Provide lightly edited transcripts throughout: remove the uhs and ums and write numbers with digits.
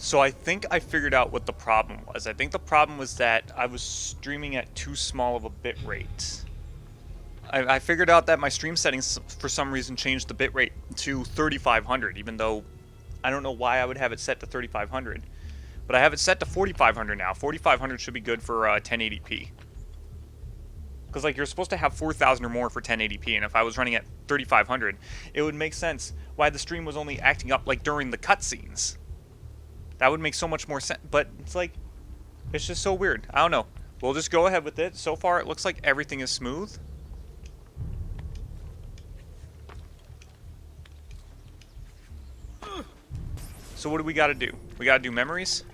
So I think I figured out what the problem was. I think the problem was that I was streaming at too small of a bit rate. I figured out that my stream settings for some reason changed the bitrate to 3500, even though I don't know why I would have it set to 3500. But I have it set to 4500 now. 4500 should be good for 1080p. Because like you're supposed to have 4000 or more for 1080p, and if I was running at 3500, it would make sense why the stream was only acting up like during the cutscenes. That would make so much more sense, but it's like, it's just so weird. I don't know. We'll just go ahead with it. So far, it looks like everything is smooth. So what do we got to do? We got to do memories?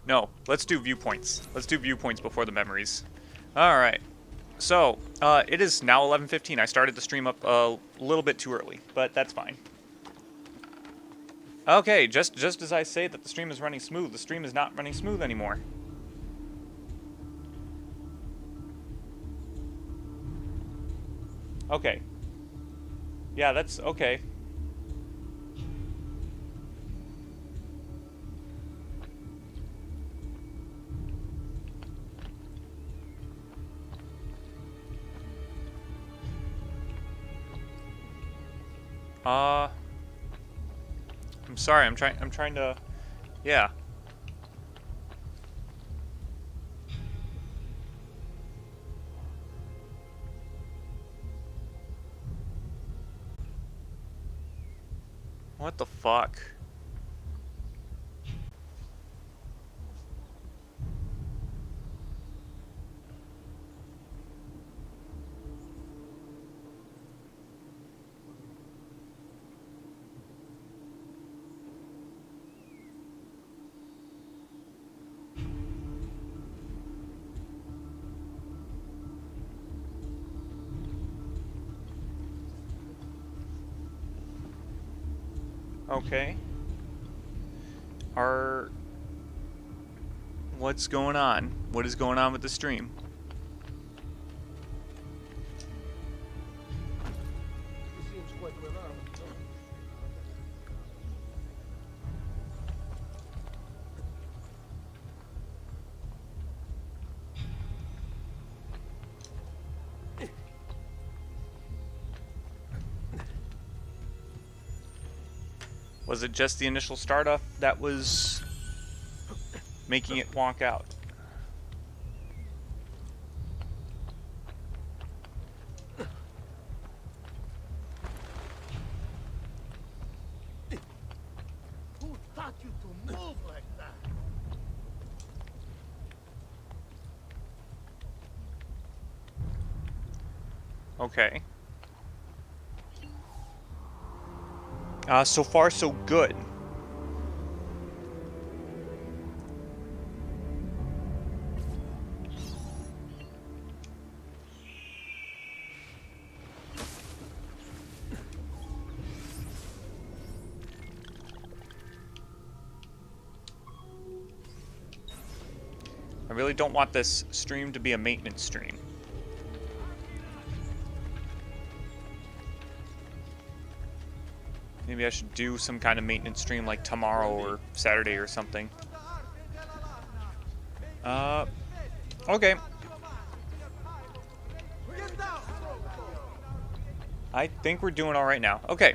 No, let's do viewpoints. Let's do viewpoints before the memories. Alright. So, it is now 11:15. I started the stream up a little bit too early, but that's fine. Okay, just as I say that the stream is running smooth, the stream is not running smooth anymore. Okay. Yeah, that's okay. I'm sorry, I'm trying to, yeah. What the fuck? Okay. What's going on? What is going on with the stream? Was it just the initial startup that was making it wonk out? Who taught you to move like that? Okay. So far, so good. I really don't want this stream to be a maintenance stream. Maybe I should do some kind of maintenance stream like tomorrow or Saturday or something. Okay. I think we're doing alright now. Okay.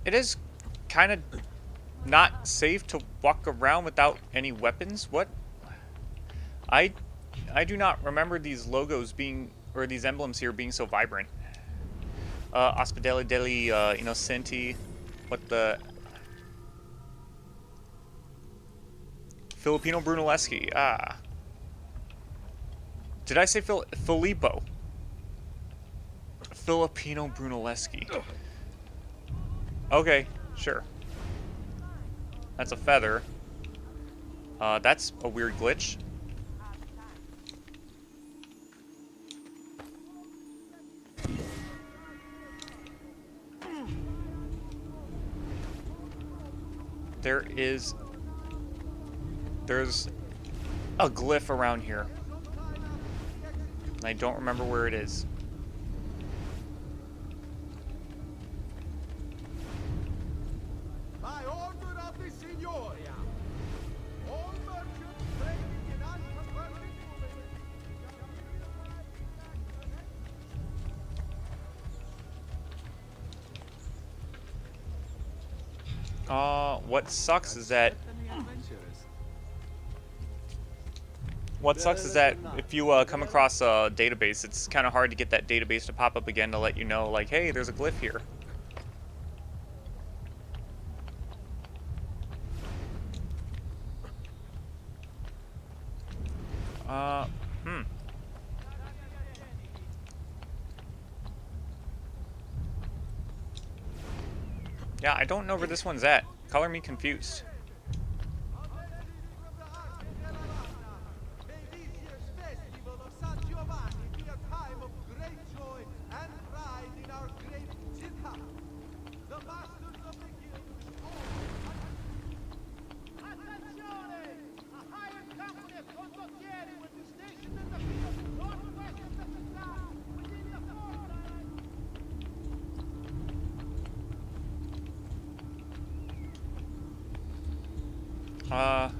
It is kind of not safe to walk around without any weapons. What? I do not remember these logos being, or these emblems here being so vibrant. Ospedale degli Innocenti. What the? Filipino Brunelleschi. Ah. Did I say Filippo? Filipino Brunelleschi. Okay, sure. That's a feather. That's a weird glitch. There's a glyph around here. And I don't remember where it is. What sucks is that if you come across a database, it's kind of hard to get that database to pop up again to let you know, like, hey, there's a glyph here. Yeah, I don't know where this one's at. Color me confused.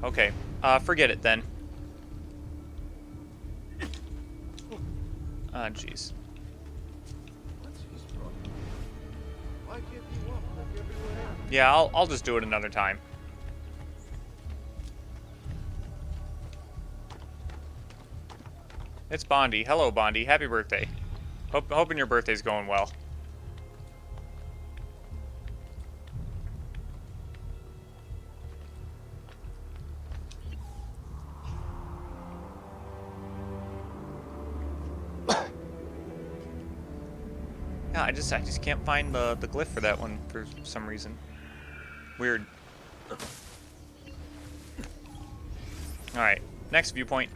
Okay. Forget it then. Jeez. Yeah, I'll just do it another time. It's Bondi. Hello, Bondi. Happy birthday. Hoping your birthday's going well. Yeah, I just can't find the glyph for that one for some reason. Weird. Alright, next viewpoint.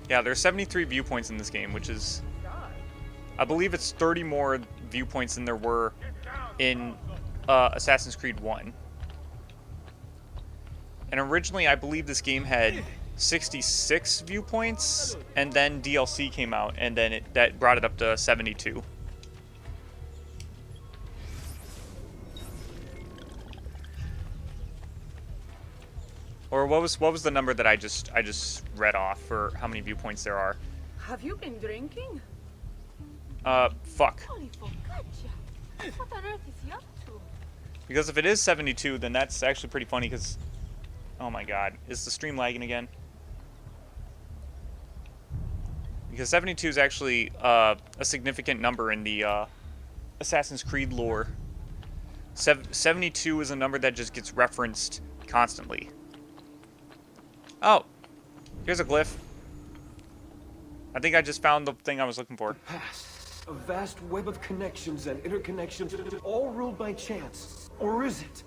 Yeah, there's 73 viewpoints in this game, which is... I believe it's 30 more viewpoints than there were in Assassin's Creed 1. And originally, I believe this game had 66 viewpoints, and then DLC came out, and then that brought it up to 72. Or what was the number that I just read off for how many viewpoints there are? Have you been drinking? Fuck. Holy focaccia. What on earth is he up to? Because if it is 72, then that's actually pretty funny, because... Oh my god. Is the stream lagging again? Because 72 is actually a significant number in the Assassin's Creed lore. 72 is a number that just gets referenced constantly. Oh! Here's a glyph. I think I just found the thing I was looking for. A vast web of connections and interconnections, all ruled by chance. Or is it?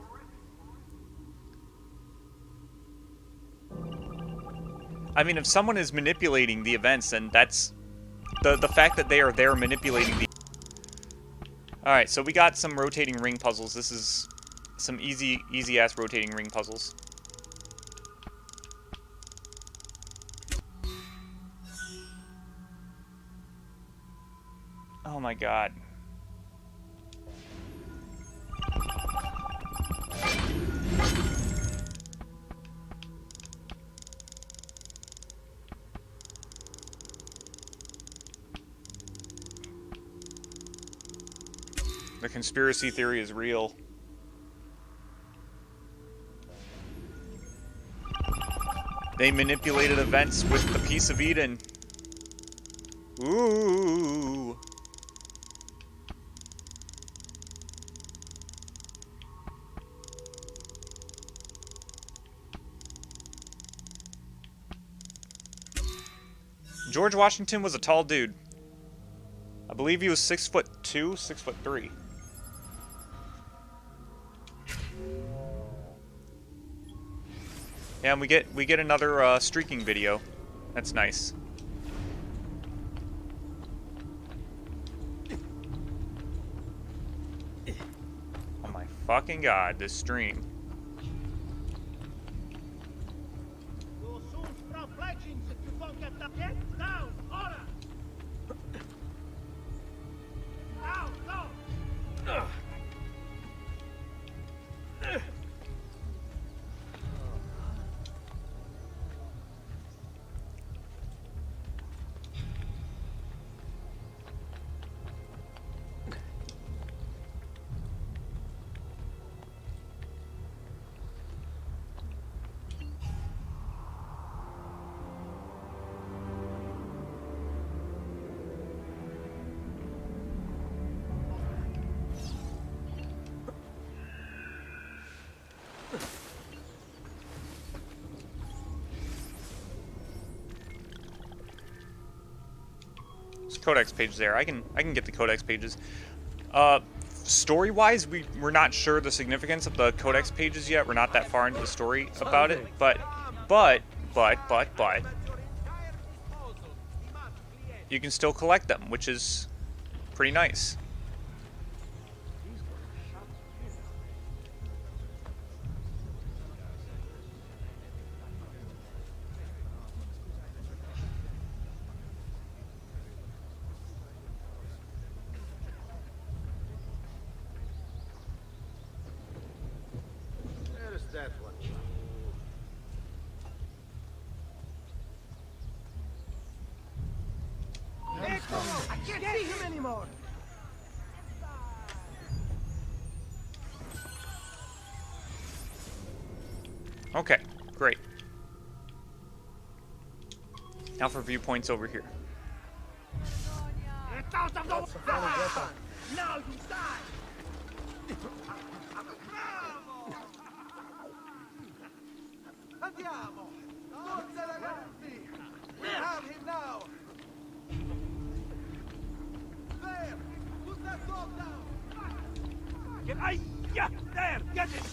I mean, if someone is manipulating the events, then that's... The fact that they are there manipulating the... Alright, so we got some rotating ring puzzles. This is some easy-ass rotating ring puzzles. Oh my god. The conspiracy theory is real. They manipulated events with the Piece of Eden. Ooh. George Washington was a tall dude. I believe he was 6'2", 6'3". Yeah, and we get another streaking video. That's nice. Oh my fucking god, this stream. There's a codex page there. I can get the codex pages. Story-wise, we're not sure the significance of the codex pages yet. We're not that far into the story about it, but you can still collect them, which is pretty nice. Where is that one? I can't see him anymore. Okay, great. Now for viewpoints over here. Get out of the way! Now you die! Andiamo! Forza ragazzi! We have him now! There! Put that dog down! Get there! Get it!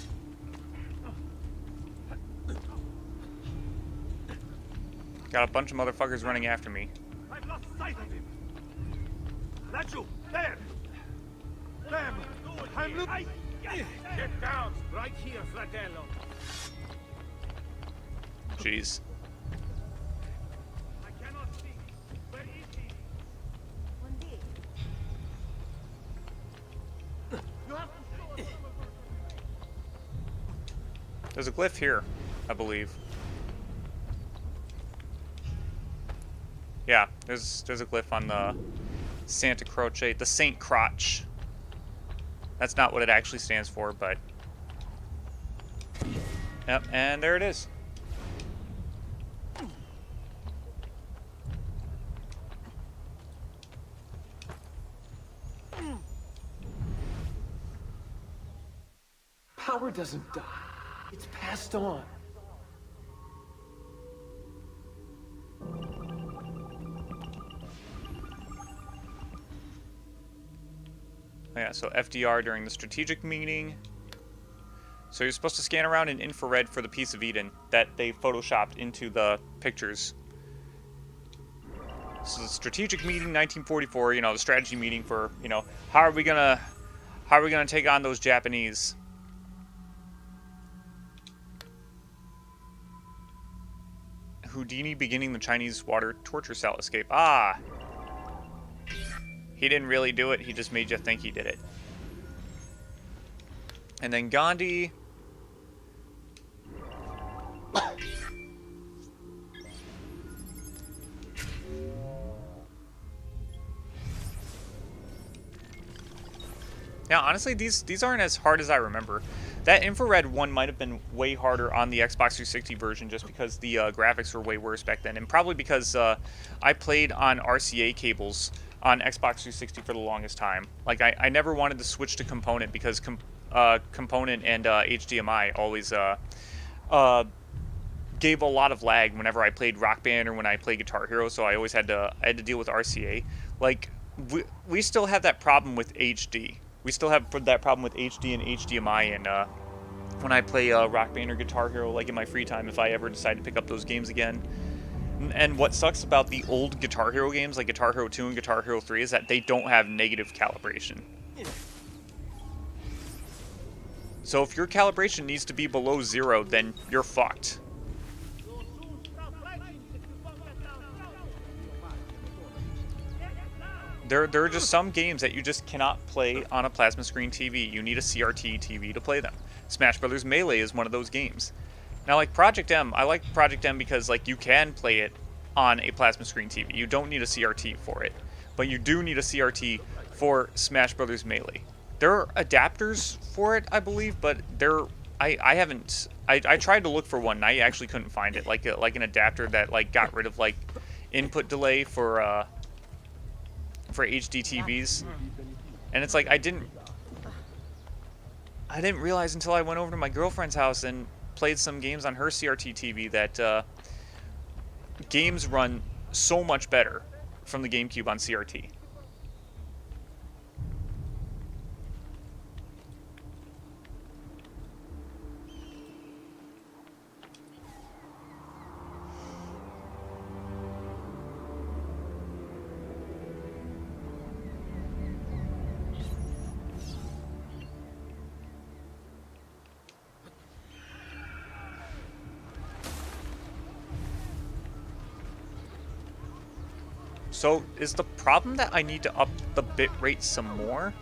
Got a bunch of motherfuckers running after me. I've lost sight of him! Raju! There! Them! I'm looking! Get down! Right here, fratello! Jeez. I cannot see! Where is he? You have to show us. There's a glyph here, I believe. Yeah, there's a glyph on the Santa Croce, the Saint Crotch. That's not what it actually stands for, but yep, and there it is. Power doesn't die. It's passed on. Yeah, so FDR during the strategic meeting. So you're supposed to scan around in infrared for the piece of Eden that they photoshopped into the pictures. So the strategic meeting, 1944. You know, the strategy meeting for, you know, how are we gonna take on those Japanese? Houdini beginning the Chinese water torture cell escape. Ah. He didn't really do it, he just made you think he did it. And then Gandhi. Now, honestly, these aren't as hard as I remember. That infrared one might have been way harder on the Xbox 360 version just because the graphics were way worse back then. And probably because I played on RCA cables on Xbox 360 for the longest time. Like, I never wanted to switch to component because component and HDMI always gave a lot of lag whenever I played Rock Band or when I played Guitar Hero, so I always had to deal with RCA. Like, we still have that problem with HD. We still have that problem with HD and HDMI, and when I play Rock Band or Guitar Hero, like in my free time, if I ever decide to pick up those games again. And what sucks about the old Guitar Hero games, like Guitar Hero 2 and Guitar Hero 3, is that they don't have negative calibration. So if your calibration needs to be below 0, then you're fucked. There are just some games that you just cannot play on a plasma screen TV. You need a CRT TV to play them. Smash Brothers Melee is one of those games. Now, like Project M, I like Project M because, like, you can play it on a plasma screen TV. You don't need a CRT for it. But you do need a CRT for Smash Brothers Melee. There are adapters for it, I believe, but I tried to look for one, and I actually couldn't find it. Like an adapter that, like, got rid of, like, input delay for HD TVs. And it's like, I didn't realize until I went over to my girlfriend's house and played some games on her CRT TV that games run so much better from the GameCube on CRT. So, is the problem that I need to up the bit rate some more?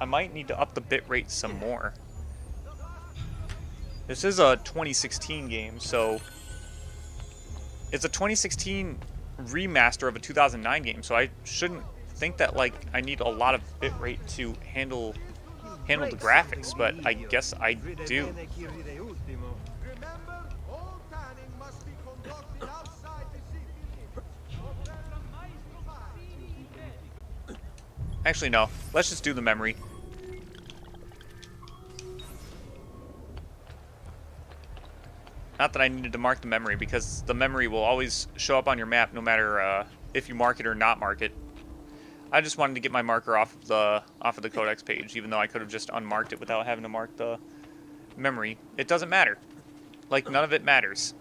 I might need to up the bit rate some more. This is a 2016 game, so it's a 2016 remaster of a 2009 game, so I shouldn't think that like I need a lot of bit rate to handle the graphics, but I guess I do. Actually, no. Let's just do the memory. Not that I needed to mark the memory, because the memory will always show up on your map no matter if you mark it or not mark it. I just wanted to get my marker off of the codex page, even though I could have just unmarked it without having to mark the memory. It doesn't matter. Like, none of it matters.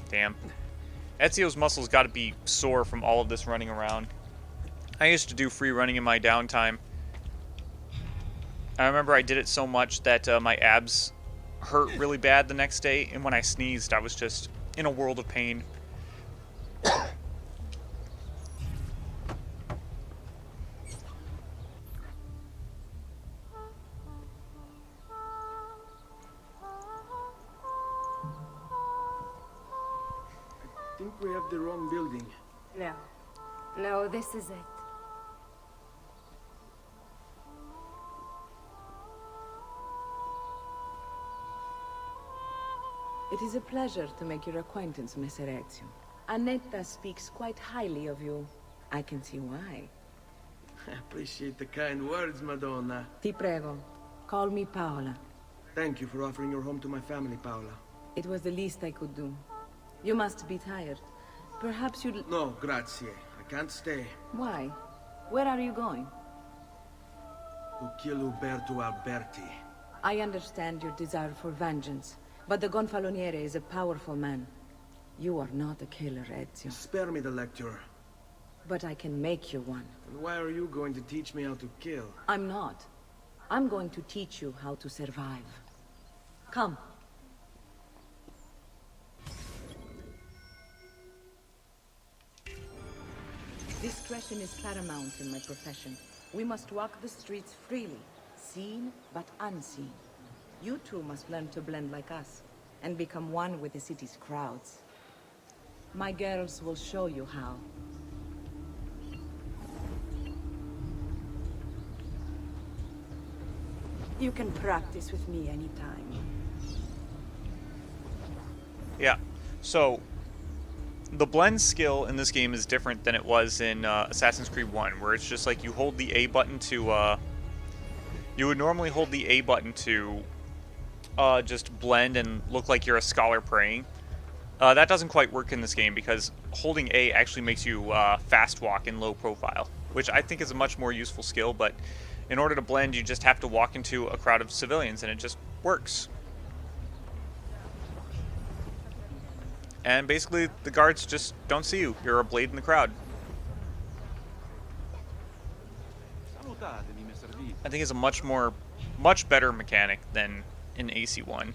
Damn. Ezio's muscles got to be sore from all of this running around. I used to do free running in my downtime. I remember I did it so much that my abs hurt really bad the next day, and when I sneezed, I was just in a world of pain. I think we have the wrong building. No. No, this is it. It is a pleasure to make your acquaintance, Messer Ezio. Annetta speaks quite highly of you. I can see why. I appreciate the kind words, Madonna. Ti prego, call me Paola. Thank you for offering your home to my family, Paola. It was the least I could do. You must be tired. Perhaps you'd... No, grazie. I can't stay. Why? Where are you going? To kill Uberto Alberti. I understand your desire for vengeance, but the Gonfaloniere is a powerful man. You are not a killer, Ezio. Spare me the lecture. But I can make you one. And why are you going to teach me how to kill? I'm not. I'm going to teach you how to survive. Come. Discretion is paramount in my profession. We must walk the streets freely, seen but unseen. You too must learn to blend like us, and become one with the city's crowds. My girls will show you how. You can practice with me anytime. Yeah. So, the blend skill in this game is different than it was in Assassin's Creed 1, where it's just like you hold the A button to, you would normally hold the A button to just blend and look like you're a scholar praying. That doesn't quite work in this game because holding A actually makes you fast walk in low profile, which I think is a much more useful skill, but in order to blend, you just have to walk into a crowd of civilians, and it just works. And basically, the guards just don't see you. You're a blade in the crowd. I think it's a much better mechanic than in AC1.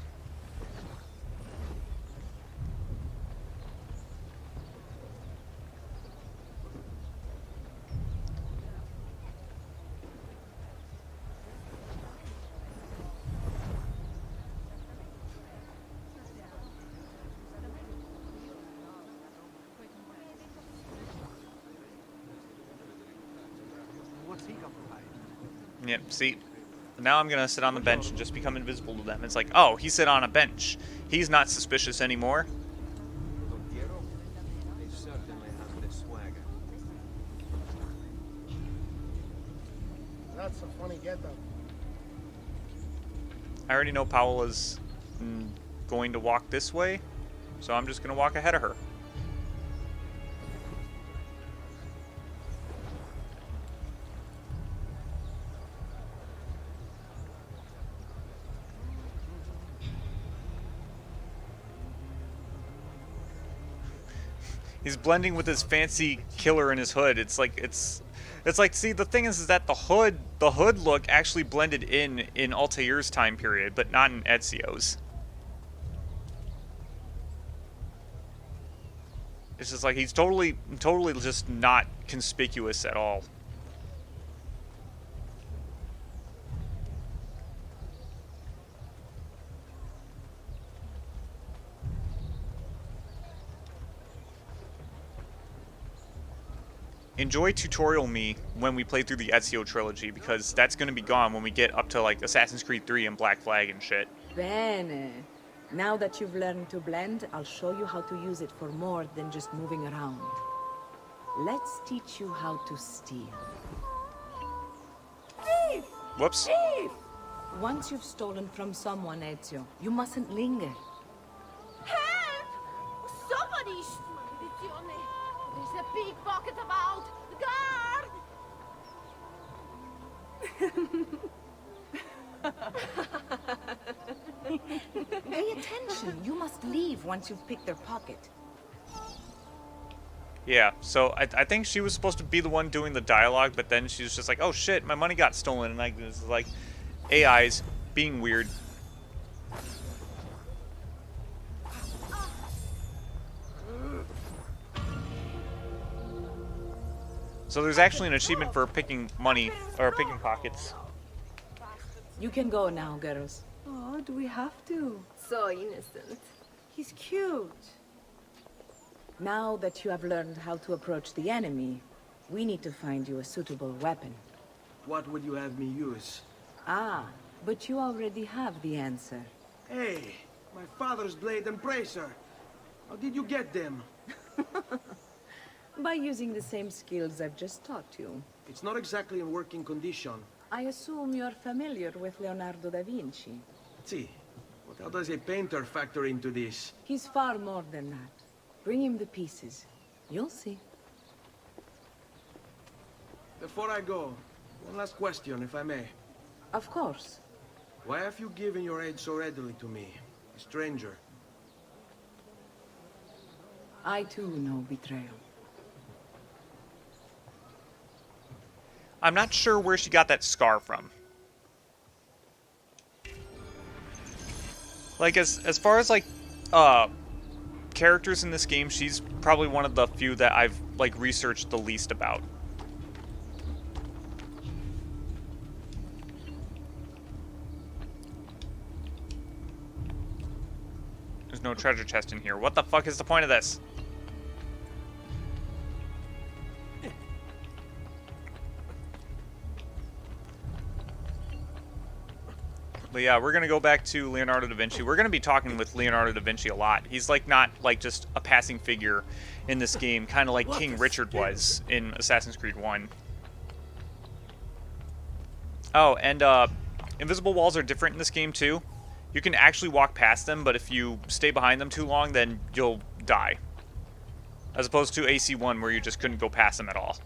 Yep, see? Now I'm gonna sit on the bench and just become invisible to them. It's like, oh, he sit on a bench. He's not suspicious anymore. That's a funny getup. I already know Paola's going to walk this way, so I'm just gonna walk ahead of her. He's blending with his fancy killer in his hood. It's like see, the thing is that the hood look actually blended in Altair's time period, but not in Ezio's. It's just like he's totally just not conspicuous at all. Enjoy tutorial me when we play through the Ezio trilogy, because that's going to be gone when we get up to like Assassin's Creed 3 and Black Flag and shit. Bene. Now that you've learned to blend, I'll show you how to use it for more than just moving around. Let's teach you how to steal. Thief! Whoops. Thief! Once you've stolen from someone, Ezio, you mustn't linger. Help! Somebody! There's a pickpocket about! Guard! Pay attention. You must leave once you've picked their pocket. Yeah, so I think she was supposed to be the one doing the dialogue, but then she's just like, oh shit, my money got stolen, and like, this is like AI's being weird. So there's actually an achievement for picking money, or picking pockets. You can go now, girls. Oh, do we have to? So innocent. He's cute. Now that you have learned how to approach the enemy, we need to find you a suitable weapon. What would you have me use? Ah, but you already have the answer. Hey, my father's blade and bracer. How did you get them? By using the same skills I've just taught you. It's not exactly in working condition. I assume you're familiar with Leonardo da Vinci. See, how does a painter factor into this? He's far more than that. Bring him the pieces. You'll see. Before I go, one last question, if I may. Of course. Why have you given your aid so readily to me, a stranger? I too know betrayal. I'm not sure where she got that scar from. Like, as far as, like, characters in this game, she's probably one of the few that I've, like, researched the least about. There's no treasure chest in here. What the fuck is the point of this? But yeah, we're gonna go back to Leonardo da Vinci. We're gonna be talking with Leonardo da Vinci a lot. He's like not like just a passing figure in this game, kind of like King Richard was in Assassin's Creed 1. Oh, and invisible walls are different in this game too. You can actually walk past them, but if you stay behind them too long, then you'll die. As opposed to AC1, where you just couldn't go past them at all.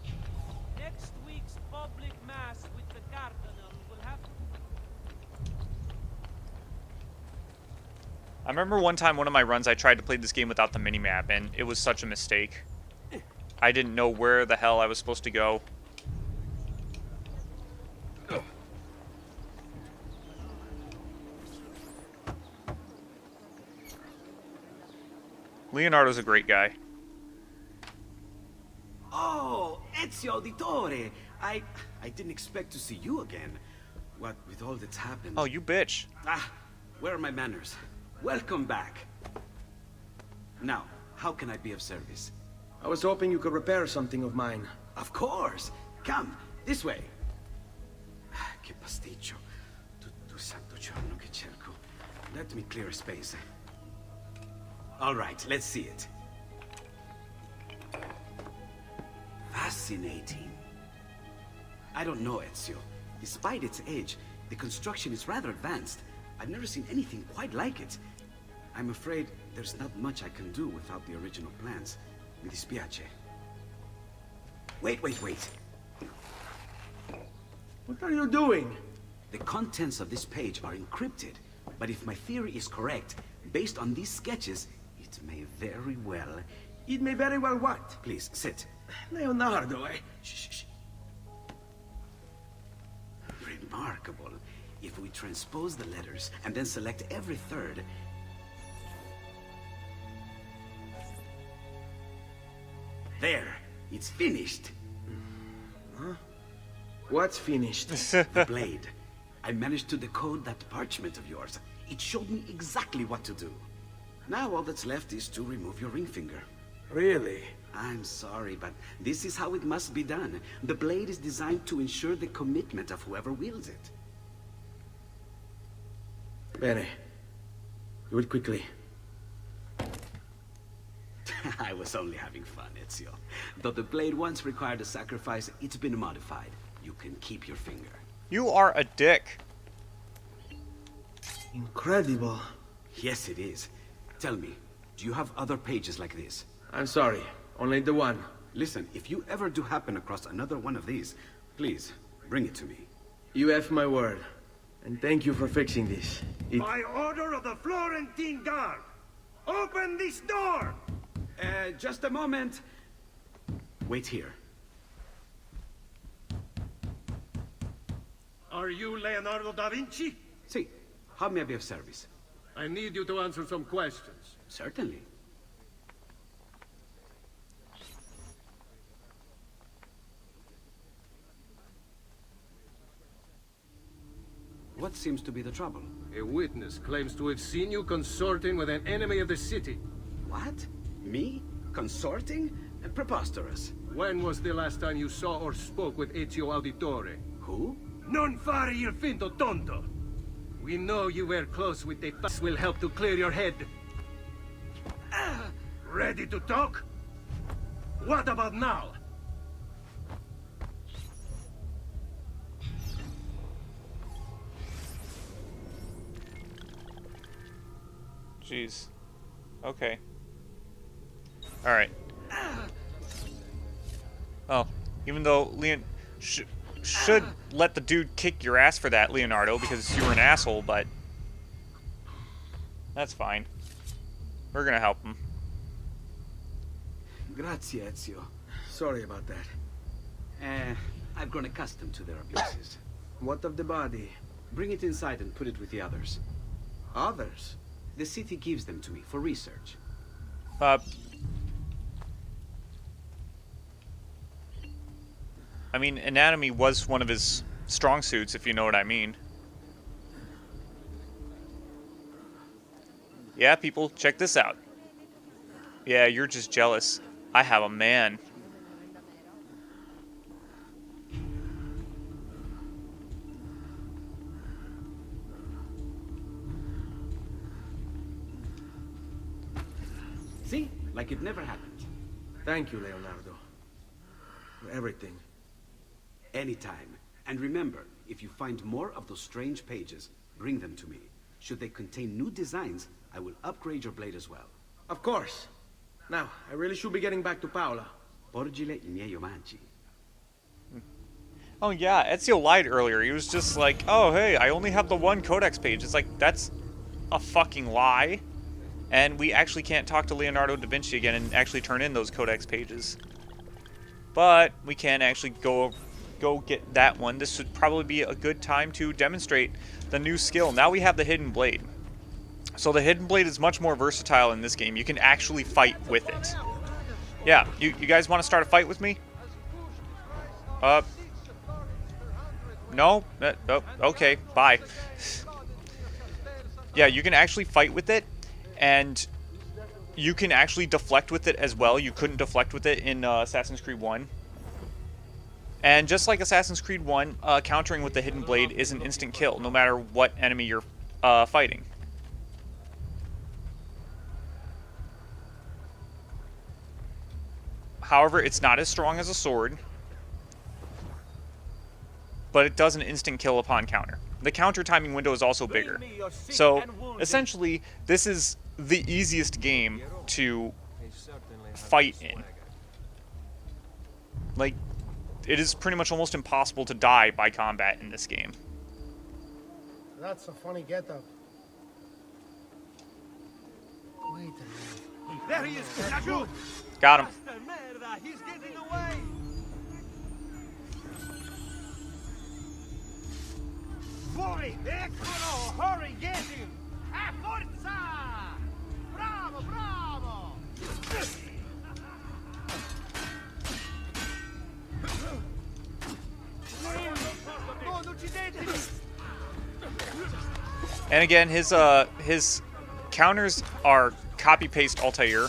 Next week's public mass with the cardinal will have. I remember one time, one of my runs, I tried to play this game without the minimap, and it was such a mistake. I didn't know where the hell I was supposed to go. Leonardo's a great guy. Oh, Ezio Auditore! I didn't expect to see you again. What with all that's happened. Oh, you bitch. Ah, where are my manners? Welcome back. Now, how can I be of service? I was hoping you could repair something of mine. Of course! Come, this way. che pasticcio. Tutto santo giorno che cerco. Let me clear a space. All right, let's see it. Fascinating. I don't know, Ezio. Despite its age, the construction is rather advanced. I've never seen anything quite like it. I'm afraid there's not much I can do without the original plans. Mi dispiace. Wait. What are you doing? The contents of this page are encrypted, but if my theory is correct, based on these sketches, it may very well... It may very well what? Please, sit. Leonardo, eh? Shh. Remarkable. If we transpose the letters and then select every third... There, it's finished. Huh? What's finished? The blade. I managed to decode that parchment of yours. It showed me exactly what to do. Now all that's left is to remove your ring finger. Really? I'm sorry, but this is how it must be done. The blade is designed to ensure the commitment of whoever wields it. Bene. Do it quickly. I was only having fun, Ezio. Though the blade once required a sacrifice, it's been modified. You can keep your finger. You are a dick. Incredible. Yes, it is. Tell me, do you have other pages like this? I'm sorry. Only the one. Listen, if you ever do happen across another one of these, please, bring it to me. You have my word. And thank you for fixing this. By order of the Florentine Guard, open this door! Just a moment. Wait here. Are you Leonardo da Vinci? See, how may I be of service? I need you to answer some questions. Certainly. What seems to be the trouble? A witness claims to have seen you consorting with an enemy of the city. What? Me? Consorting? Preposterous. When was the last time you saw or spoke with Ezio Auditore? Who? Non fare il finto tonto! We know you were close with the This will help to clear your head. Ready to talk? What about now? Jeez. Okay. Alright. Oh, even though Leon should let the dude kick your ass for that, Leonardo, because you were an asshole, but that's fine. We're gonna help him. Grazie, Ezio. Sorry about that. I've grown accustomed to their abuses. What of the body? Bring it inside and put it with the others. Others? The city gives them to me for research. I mean, anatomy was one of his strong suits, if you know what I mean. Yeah, people, check this out. Yeah, you're just jealous. I have a man. See? Like it never happened. Thank you, Leonardo. For everything. Anytime. And remember, if you find more of those strange pages, bring them to me. Should they contain new designs, I will upgrade your blade as well. Of course. Now, I really should be getting back to Paola. Porgile I miei omaggi. Oh yeah, Ezio lied earlier. He was just like, oh hey, I only have the one codex page. It's like, that's a fucking lie. And we actually can't talk to Leonardo da Vinci again and actually turn in those codex pages. But we can actually go get that one. This would probably be a good time to demonstrate the new skill. Now we have the Hidden Blade. So the Hidden Blade is much more versatile in this game. You can actually fight with it. Yeah, you guys want to start a fight with me? No? Oh, okay, bye. Yeah, you can actually fight with it, and you can actually deflect with it as well. You couldn't deflect with it in Assassin's Creed 1. And just like Assassin's Creed 1, countering with the Hidden Blade is an instant kill, no matter what enemy you're fighting. However, it's not as strong as a sword, but it does an instant kill upon counter. The counter timing window is also bigger. So, essentially, this is the easiest game to fight in. Like, it is pretty much almost impossible to die by combat in this game. That's a funny getup. Wait a minute. There he is! Nacho! Got him. Merda, he's getting away! Fuori! Eccolo! Hurry, get him! A forza! Bravo, bravo! Non uccidetemi! And again, his counters are copy-paste Altair.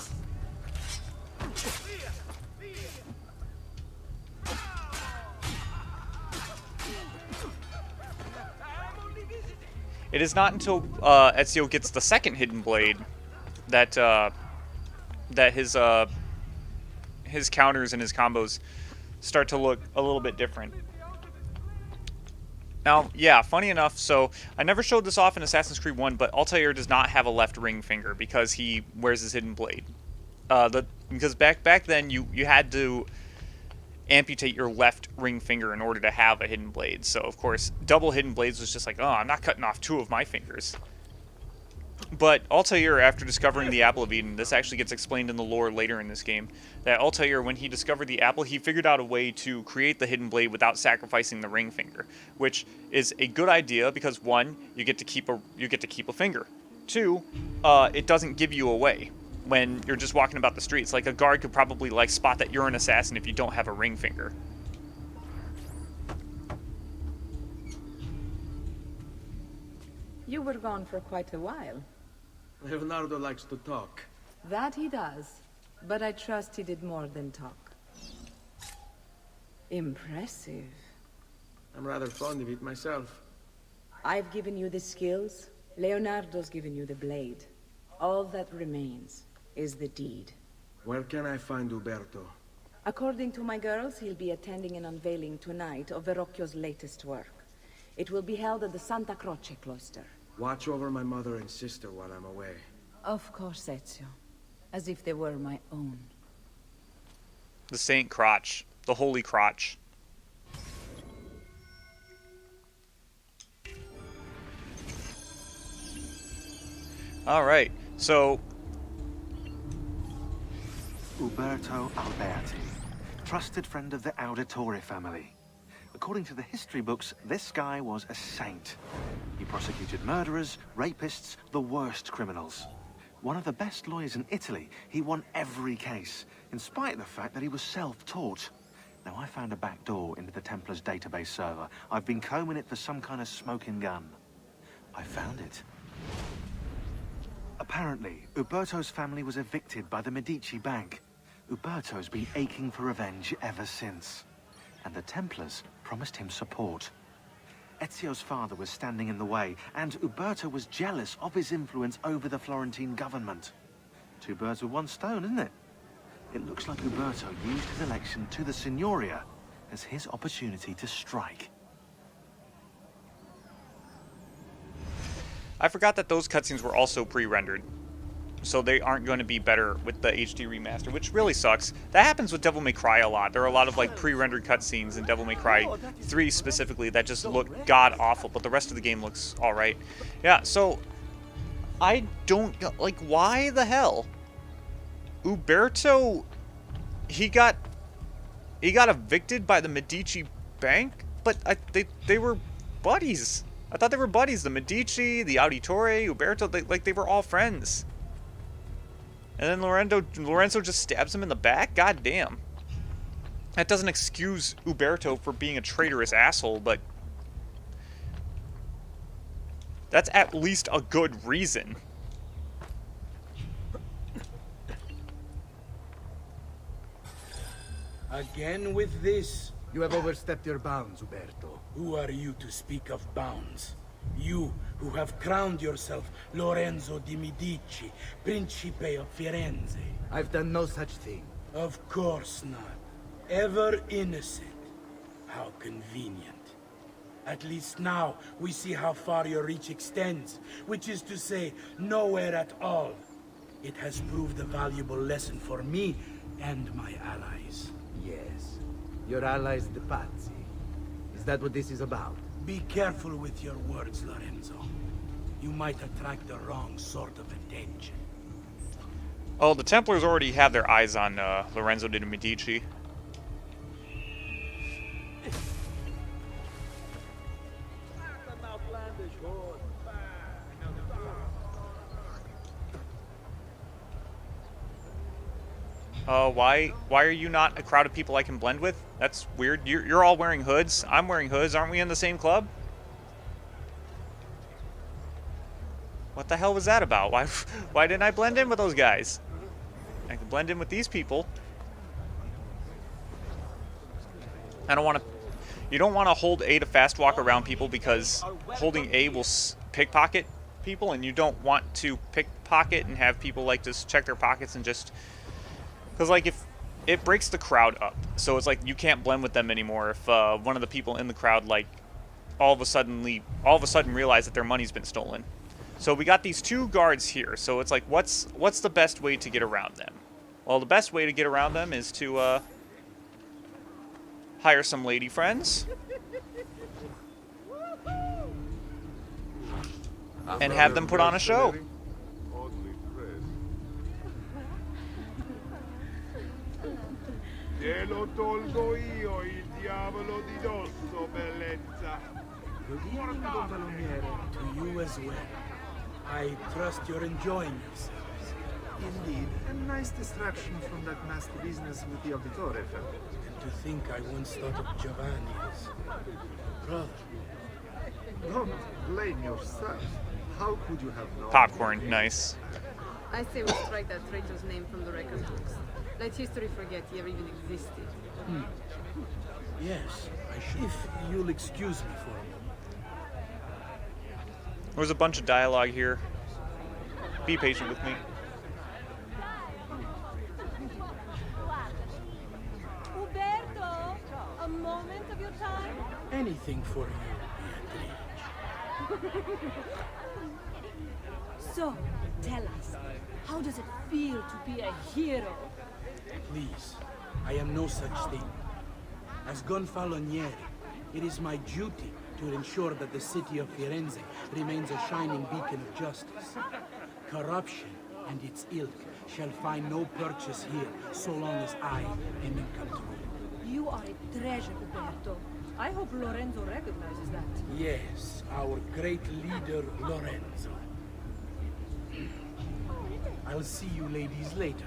It is not until Ezio gets the second Hidden Blade that that his counters and his combos start to look a little bit different. Now, yeah, funny enough, so I never showed this off in Assassin's Creed 1, but Altair does not have a left ring finger because he wears his Hidden Blade. Because back then you had to amputate your left ring finger in order to have a Hidden Blade. So, of course, double Hidden Blades was just like, oh, I'm not cutting off two of my fingers. But Altair, after discovering the Apple of Eden, this actually gets explained in the lore later in this game, that Altair, when he discovered the apple, he figured out a way to create the Hidden Blade without sacrificing the ring finger, which is a good idea because, one, you get to keep a finger. Two, it doesn't give you away when you're just walking about the streets. Like, a guard could probably like spot that you're an assassin if you don't have a ring finger. You were gone for quite a while. Leonardo likes to talk. That he does. But I trust he did more than talk. Impressive. I'm rather fond of it myself. I've given you the skills. Leonardo's given you the blade. All that remains is the deed. Where can I find Uberto? According to my girls, he'll be attending an unveiling tonight of Verrocchio's latest work. It will be held at the Santa Croce cloister. Watch over my mother and sister while I'm away. Of course, Ezio. As if they were my own. The Saint Crotch. The Holy Crotch. Alright, so... Uberto Alberti, trusted friend of the Auditore family. According to the history books, this guy was a saint. He prosecuted murderers, rapists, the worst criminals. One of the best lawyers in Italy, he won every case, in spite of the fact that he was self-taught. Now, I found a back door into the Templars database server. I've been combing it for some kind of smoking gun. I found it. Apparently, Uberto's family was evicted by the Medici Bank. Uberto's been aching for revenge ever since. And the Templars promised him support. Ezio's father was standing in the way, and Uberto was jealous of his influence over the Florentine government. Two birds with one stone, isn't it? It looks like Uberto used his election to the Signoria as his opportunity to strike. I forgot that those cutscenes were also pre-rendered, so they aren't going to be better with the HD remaster, which really sucks. That happens with Devil May Cry a lot. There are a lot of like pre-rendered cutscenes in Devil May Cry 3 specifically that just look god-awful, but the rest of the game looks alright. Yeah, so I don't... like, why the hell? Uberto, he got evicted by the Medici Bank, but they were buddies. I thought they were buddies. The Medici, the Auditore, Uberto, they were all friends. And then Lorenzo just stabs him in the back? God damn. That doesn't excuse Uberto for being a traitorous asshole, but that's at least a good reason. Again with this. You have overstepped your bounds, Uberto. Who are you to speak of bounds? You, who have crowned yourself Lorenzo di Medici, Principe of Firenze. I've done no such thing. Of course not. Ever innocent. How convenient. At least now, we see how far your reach extends, which is to say, nowhere at all. It has proved a valuable lesson for me and my allies. Yes. Your allies, the Pazzi. Is that what this is about? Be careful with your words, Lorenzo. You might attract the wrong sort of attention. Oh, the Templars already have their eyes on Lorenzo di Medici. Why are you not a crowd of people I can blend with? That's weird. You're all wearing hoods. I'm wearing hoods. Aren't we in the same club? What the hell was that about? Why didn't I blend in with those guys? I can blend in with these people. I don't want to... You don't want to hold A to fast walk around people because holding A will pickpocket people, and you don't want to pickpocket and have people like just check their pockets and just... Because, like, if it breaks the crowd up, so it's like you can't blend with them anymore if one of the people in the crowd, like, all of a sudden realize that their money's been stolen. So we got these two guards here, so it's like, what's the best way to get around them? Well, the best way to get around them is to hire some lady friends and have them put on a show. Glielo tolgo io il diavolo di dosso, bellezza. Good evening, Don Baloniere. To you as well. I trust you're enjoying yourselves. Indeed. A nice distraction from that nasty business with the Auditore family. And to think I once thought of Giovanni as brother. Don't blame yourself. How could you have known? Popcorn, nice. I say we strike that traitor's name from the record books. Let history forget he ever even existed. Yes, I should. If you'll excuse me for a moment. There's a bunch of dialogue here. Be patient with me. Uberto, a moment of your time? Anything for you, Beatrice. So, tell us, how does it feel to be a hero? Please, I am no such thing. As Gonfaloniere, it is my duty to ensure that the city of Firenze remains a shining beacon of justice. Corruption and its ilk shall find no purchase here so long as I am in control. You are a treasure, Uberto. I hope Lorenzo recognizes that. Yes, our great leader, Lorenzo. I'll see you ladies later.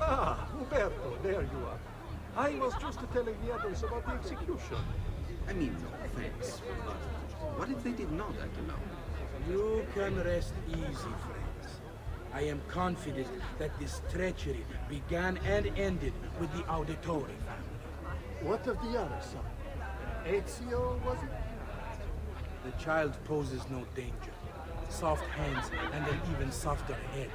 Ah, Uberto, there you are. I was just telling the others about the execution. I mean, no thanks. But what if they did not act alone? You can rest easy, friends. I am confident that this treachery began and ended with the Auditore family. What of the other son? Ezio, was it? The child poses no danger. Soft hands and an even softer head.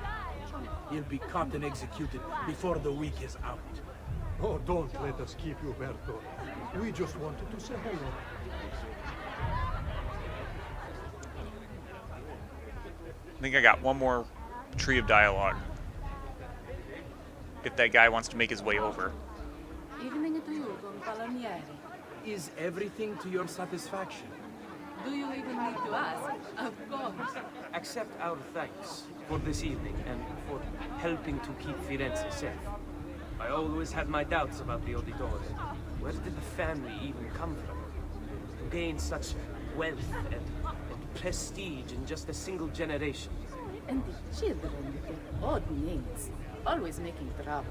He'll be caught and executed before the week is out. Oh, don't let us keep you, Berto. We just wanted to say hello. I think I got one more tree of dialogue. If that guy wants to make his way over. Evening to you, Gonfaloniere. Is everything to your satisfaction? Do you even need to ask? Of course. Accept our thanks for this evening and for helping to keep Firenze safe. I always had my doubts about the Auditore. Where did the family even come from? To gain such wealth and prestige in just a single generation. And the children with their odd names, always making trouble.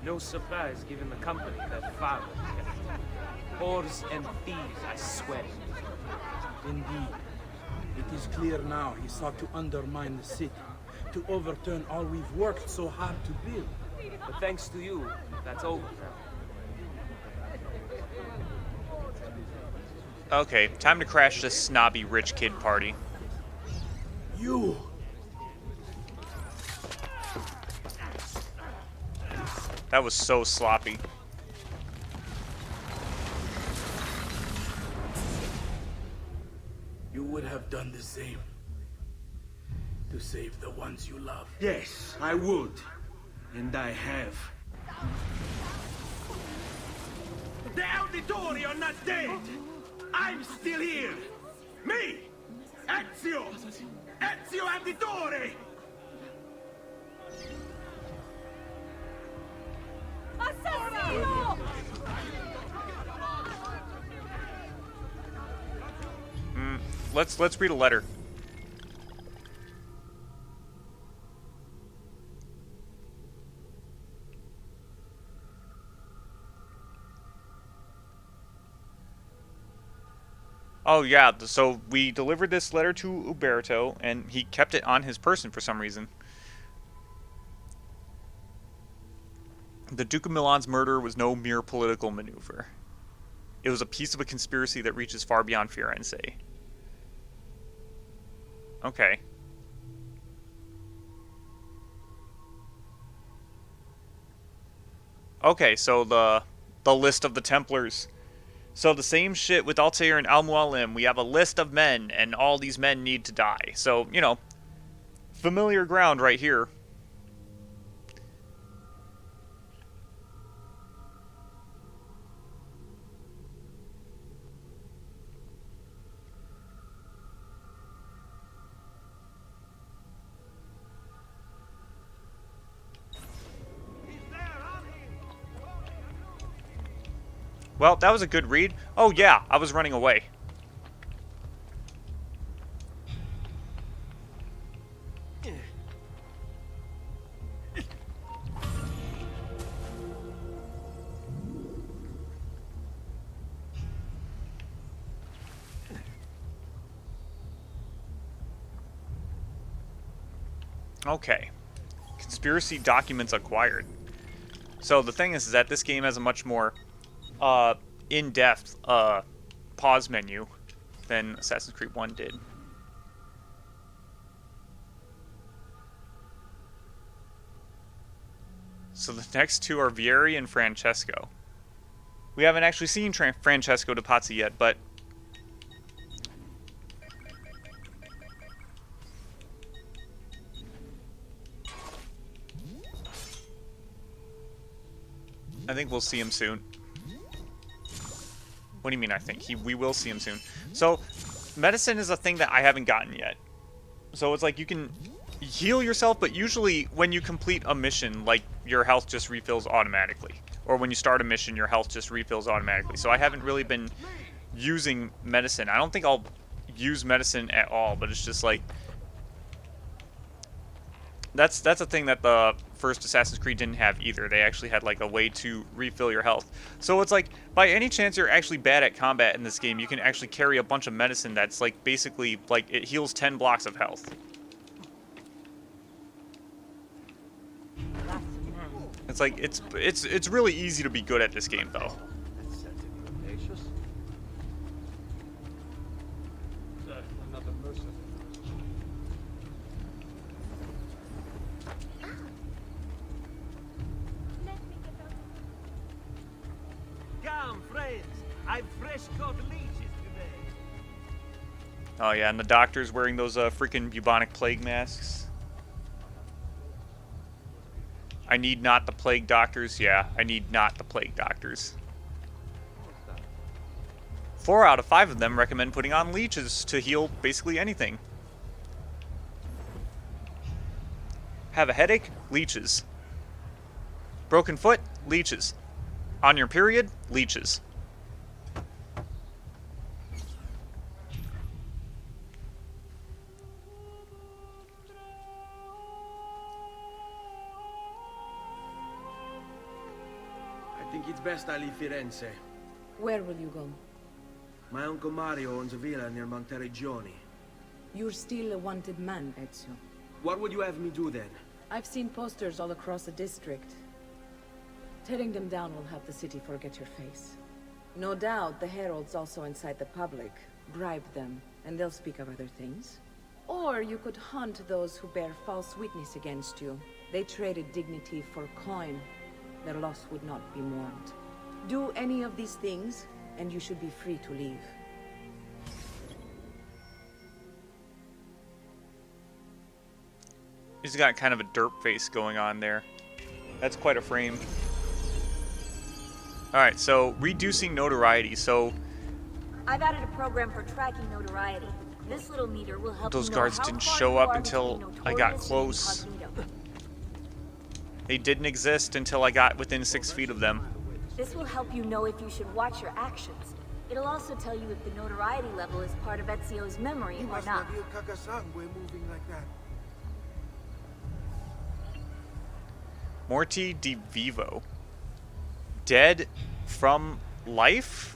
No surprise given the company that father kept. Whores and thieves, I swear. Indeed. It is clear now he sought to undermine the city, to overturn all we've worked so hard to build. But thanks to you, that's over now. Okay, time to crash this snobby rich kid party. You! That was so sloppy. You would have done the same. To save the ones you love. Yes, I would. And I have. The Auditori are not dead! I'm still here! Me! Ezio! Ezio Auditore! Assassino! Let's read a letter. Oh yeah, so we delivered this letter to Uberto, and he kept it on his person for some reason. The Duke of Milan's murder was no mere political maneuver. It was a piece of a conspiracy that reaches far beyond Firenze. Okay. Okay, so the list of the Templars. So the same shit with Altair and Al-Mualim. We have a list of men, and all these men need to die. So, you know, familiar ground right here. Well, that was a good read. Oh yeah, I was running away. Okay. Conspiracy documents acquired. So the thing is that this game has a much more in-depth pause menu than Assassin's Creed 1 did. So the next two are Vieri and Francesco. We haven't actually seen Francesco de Pazzi yet, but I think we'll see him soon. What do you mean I think? We will see him soon. So, medicine is a thing that I haven't gotten yet. So it's like you can heal yourself, but usually when you complete a mission, like, your health just refills automatically. Or when you start a mission, your health just refills automatically. So I haven't really been using medicine. I don't think I'll use medicine at all, but it's just like... That's a thing that the first Assassin's Creed didn't have either. They actually had like a way to refill your health. So it's like, by any chance you're actually bad at combat in this game, you can actually carry a bunch of medicine that's like basically like it heals 10 blocks of health. It's like it's really easy to be good at this game though. Come, friends. I've fresh caught leeches today. Oh yeah, and the doctor's wearing those freaking bubonic plague masks. I need not the plague doctors. Yeah, I need not the plague doctors. 4 out of 5 of them recommend putting on leeches to heal basically anything. Have a headache? Leeches. Broken foot? Leeches. On your period? Leeches. I think it's best I leave Firenze. Where will you go? My Uncle Mario owns a villa near Monteriggioni. You're still a wanted man, Ezio. What would you have me do then? I've seen posters all across the district. Tearing them down will help the city forget your face. No doubt the heralds also incite the public. Bribe them, and they'll speak of other things. Or you could hunt those who bear false witness against you. They traded dignity for coin. Their loss would not be mourned. Do any of these things, and you should be free to leave. He's got kind of a derp face going on there. That's quite a frame. Alright, so reducing notoriety. So I've added a program for tracking notoriety. This little meter will help those you know guards how didn't far show you up are until between I got notorious and close. incognito. They didn't exist until I got within 6 feet of them. This will help you know if you should watch your actions. It'll also tell you if the notoriety level is part of Ezio's memory or not. moving like that. Morti di vivo. Dead from life?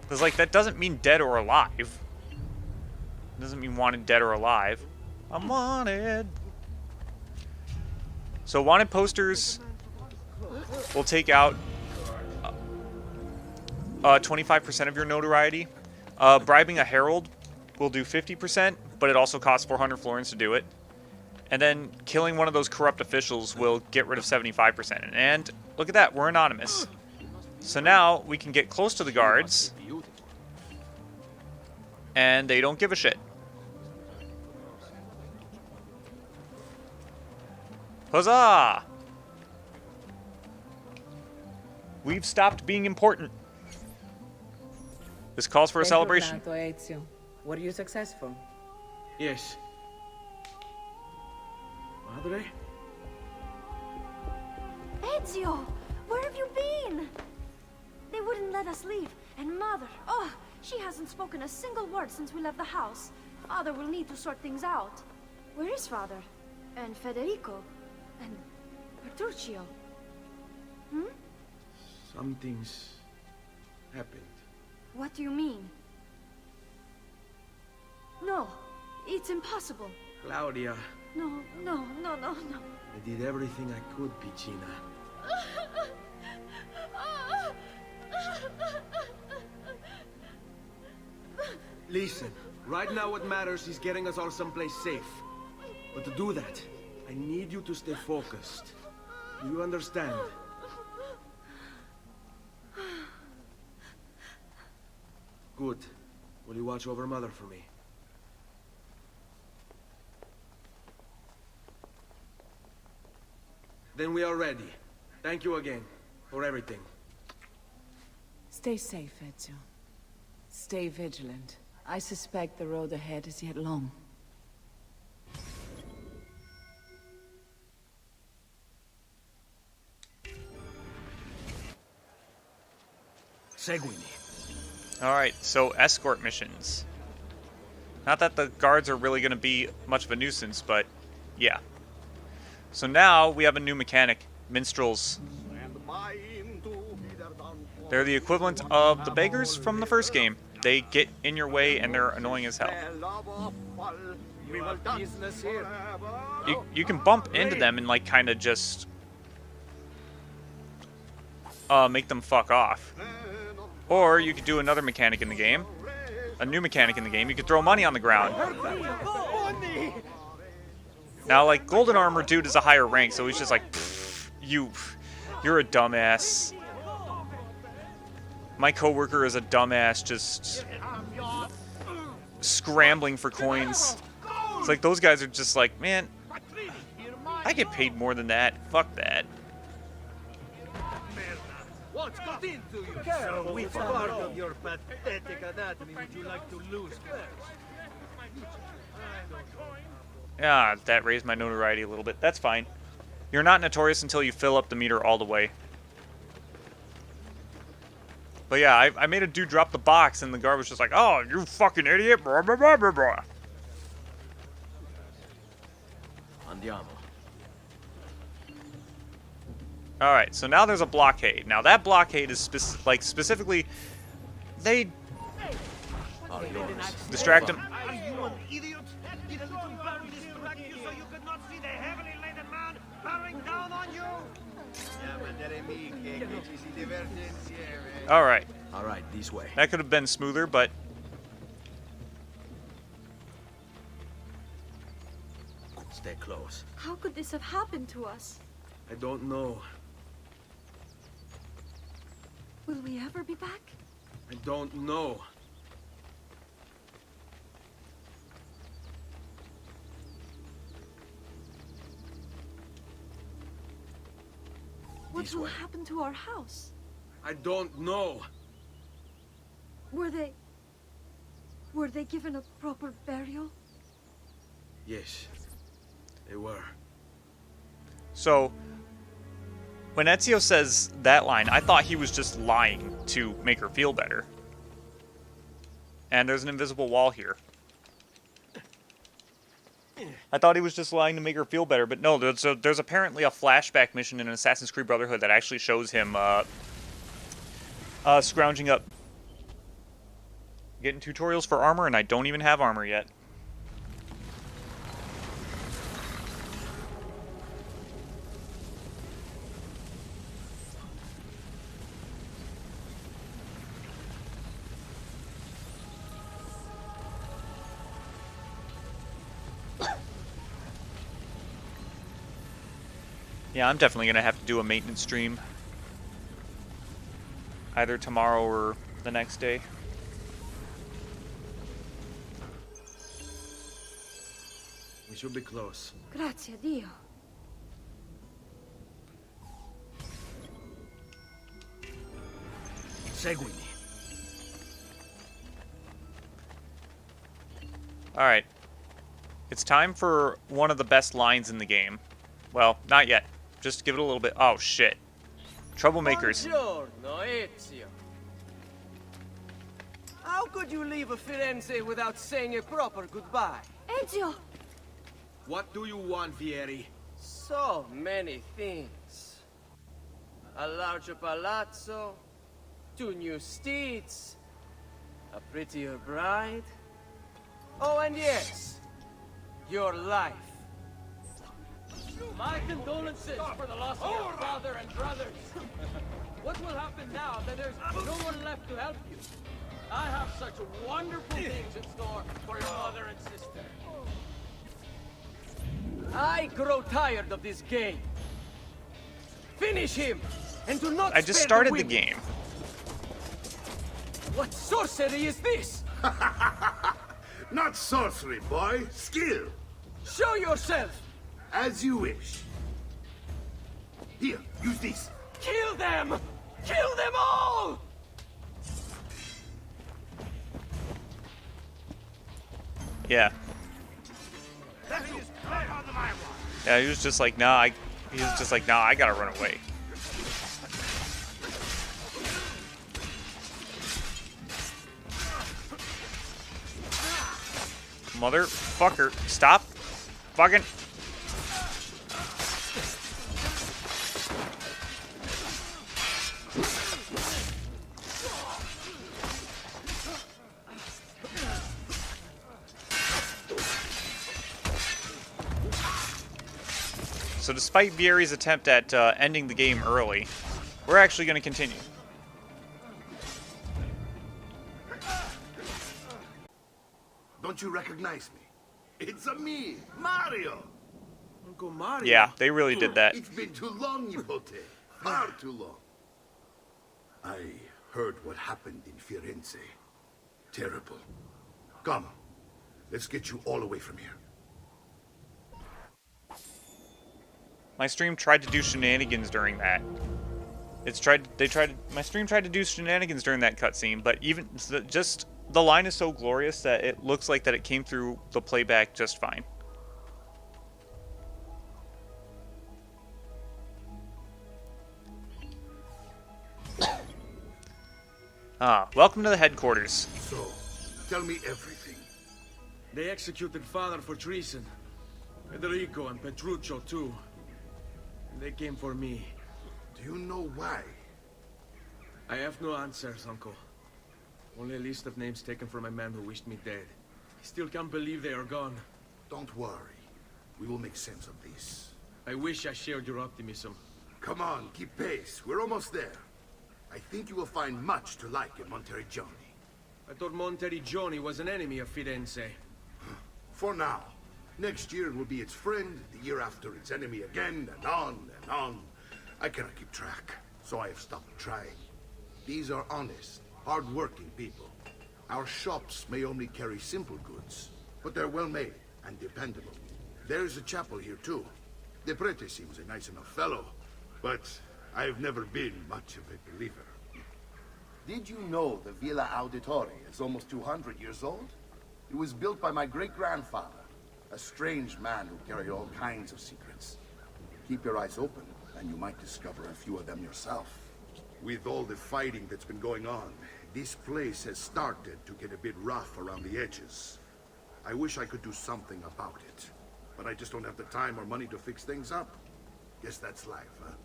Because, like, that doesn't mean dead or alive. It doesn't mean wanted dead or alive. I'm wanted. So wanted posters will take out 25% of your notoriety. Bribing a herald will do 50%, but it also costs 400 florins to do it. And then killing one of those corrupt officials will get rid of 75%. And look at that, we're anonymous. So now we can get close to the guards, and they don't give a shit. Huzzah! We've stopped being important. This calls for a celebration. Ezio. Were you successful? Yes. Madre? Ezio! Where have you been? They wouldn't let us leave. And Mother, oh, she hasn't spoken a single word since we left the house. Father will need to sort things out. Where is Father? And Federico? And Petruccio? Hmm? Something's happened. What do you mean? No, it's impossible. Claudia, No. I did everything I could, Piccina. Listen, right now what matters is getting us all someplace safe. But to do that, I need you to stay focused. Do you understand? Good. Will you watch over Mother for me? Then we are ready. Thank you again for everything. Stay safe, Ezio. Stay vigilant. I suspect the road ahead is yet long. Seguimi. Alright, so escort missions. Not that the guards are really going to be much of a nuisance, but yeah. So now we have a new mechanic, minstrels. They're the equivalent of the beggars from the first game. They get in your way and they're annoying as hell. You can bump into them and like kind of just make them fuck off. Or you could do another mechanic in the game. A new mechanic in the game. You could throw money on the ground. Now, like, Golden Armor dude is a higher rank, so he's just like, you're a dumbass. My coworker is a dumbass, just scrambling for coins. It's like those guys are just like, man, I get paid more than that. Fuck that. What's got into you? So which part of your pathetic anatomy would you like to lose first? Yeah, that raised my notoriety a little bit. That's fine. You're not notorious until you fill up the meter all the way. But yeah, I made a dude drop the box, and the guard was just like, oh, you fucking idiot. Blah, blah, blah, blah, blah. Andiamo. Alright, so now there's a blockade. Now that blockade is specifically... They... distract him. Are you an idiot? Did a little bird distract you so you could not see the heavily laden man bearing down on you? Alright. Alright, this way. That could have been smoother, but... Stay close. How could this have happened to us? I don't know. Will we ever be back? I don't know. What will happen to our house? I don't know. Were they given a proper burial? Yes, they were. So, when Ezio says that line, I thought he was just lying to make her feel better. And there's an invisible wall here. I thought he was just lying to make her feel better, but no, there's apparently a flashback mission in Assassin's Creed Brotherhood that actually shows him scrounging up. Getting tutorials for armor, and I don't even have armor yet. Yeah, I'm definitely going to have to do a maintenance stream. Either tomorrow or the next day. We should be close. Grazie a Dio. Seguimi. Alright. It's time for one of the best lines in the game. Well, not yet. Just give it a little bit. Oh, shit. Troublemakers. Buongiorno, Ezio. How could you leave Firenze without saying a proper goodbye? Ezio! What do you want, Vieri? So many things. A larger palazzo, 2 new steeds, a prettier bride. Oh, and yes, your life. My condolences for the loss of your father and brothers. What will happen now that there's no one left to help you? I have such wonderful things in store for your mother and sister. I grow tired of this game. Finish him, and do not. I just started the game. What sorcery is this? Not sorcery, boy. Skill. Show yourself. As you wish. Here, use this. Kill them! Kill them all! Yeah. Yeah, he was just like, nah, I gotta run away. Motherfucker, stop fucking. So despite Vieri's attempt at ending the game early, we're actually going to continue. Don't you recognize me? It's a me, Mario. Uncle Mario. Yeah, they really did that. It's been too long, Nipote. Far too long. I heard what happened in Firenze. Terrible. Come, let's get you all away from here. My stream tried to do shenanigans during that. My stream tried to do shenanigans during that cutscene, but even just the line is so glorious that it looks like that it came through the playback just fine. Welcome to the headquarters. So, tell me everything. They executed father for treason. Federico and Petruccio too. And they came for me. Do you know why? I have no answers, Uncle. Only a list of names taken from a man who wished me dead. I still can't believe they are gone. Don't worry. We will make sense of this. I wish I shared your optimism. Come on, keep pace. We're almost there. I think you will find much to like in Notoriety. I thought Notoriety was an enemy of Firenze. For now. Next year it will be its friend, the year after its enemy again, and on and on. I cannot keep track, so I have stopped trying. These are honest, hard-working people. Our shops may only carry simple goods, but they're well-made and dependable. There's a chapel here, too. The prete seems a nice enough fellow, but I've never been much of a believer. Did you know the Villa Auditore is almost 200 years old? It was built by my great-grandfather, a strange man who carried all kinds of secrets. Keep your eyes open, and you might discover a few of them yourself. With all the fighting that's been going on, this place has started to get a bit rough around the edges. I wish I could do something about it, but I just don't have the time or money to fix things up. Guess that's life, huh?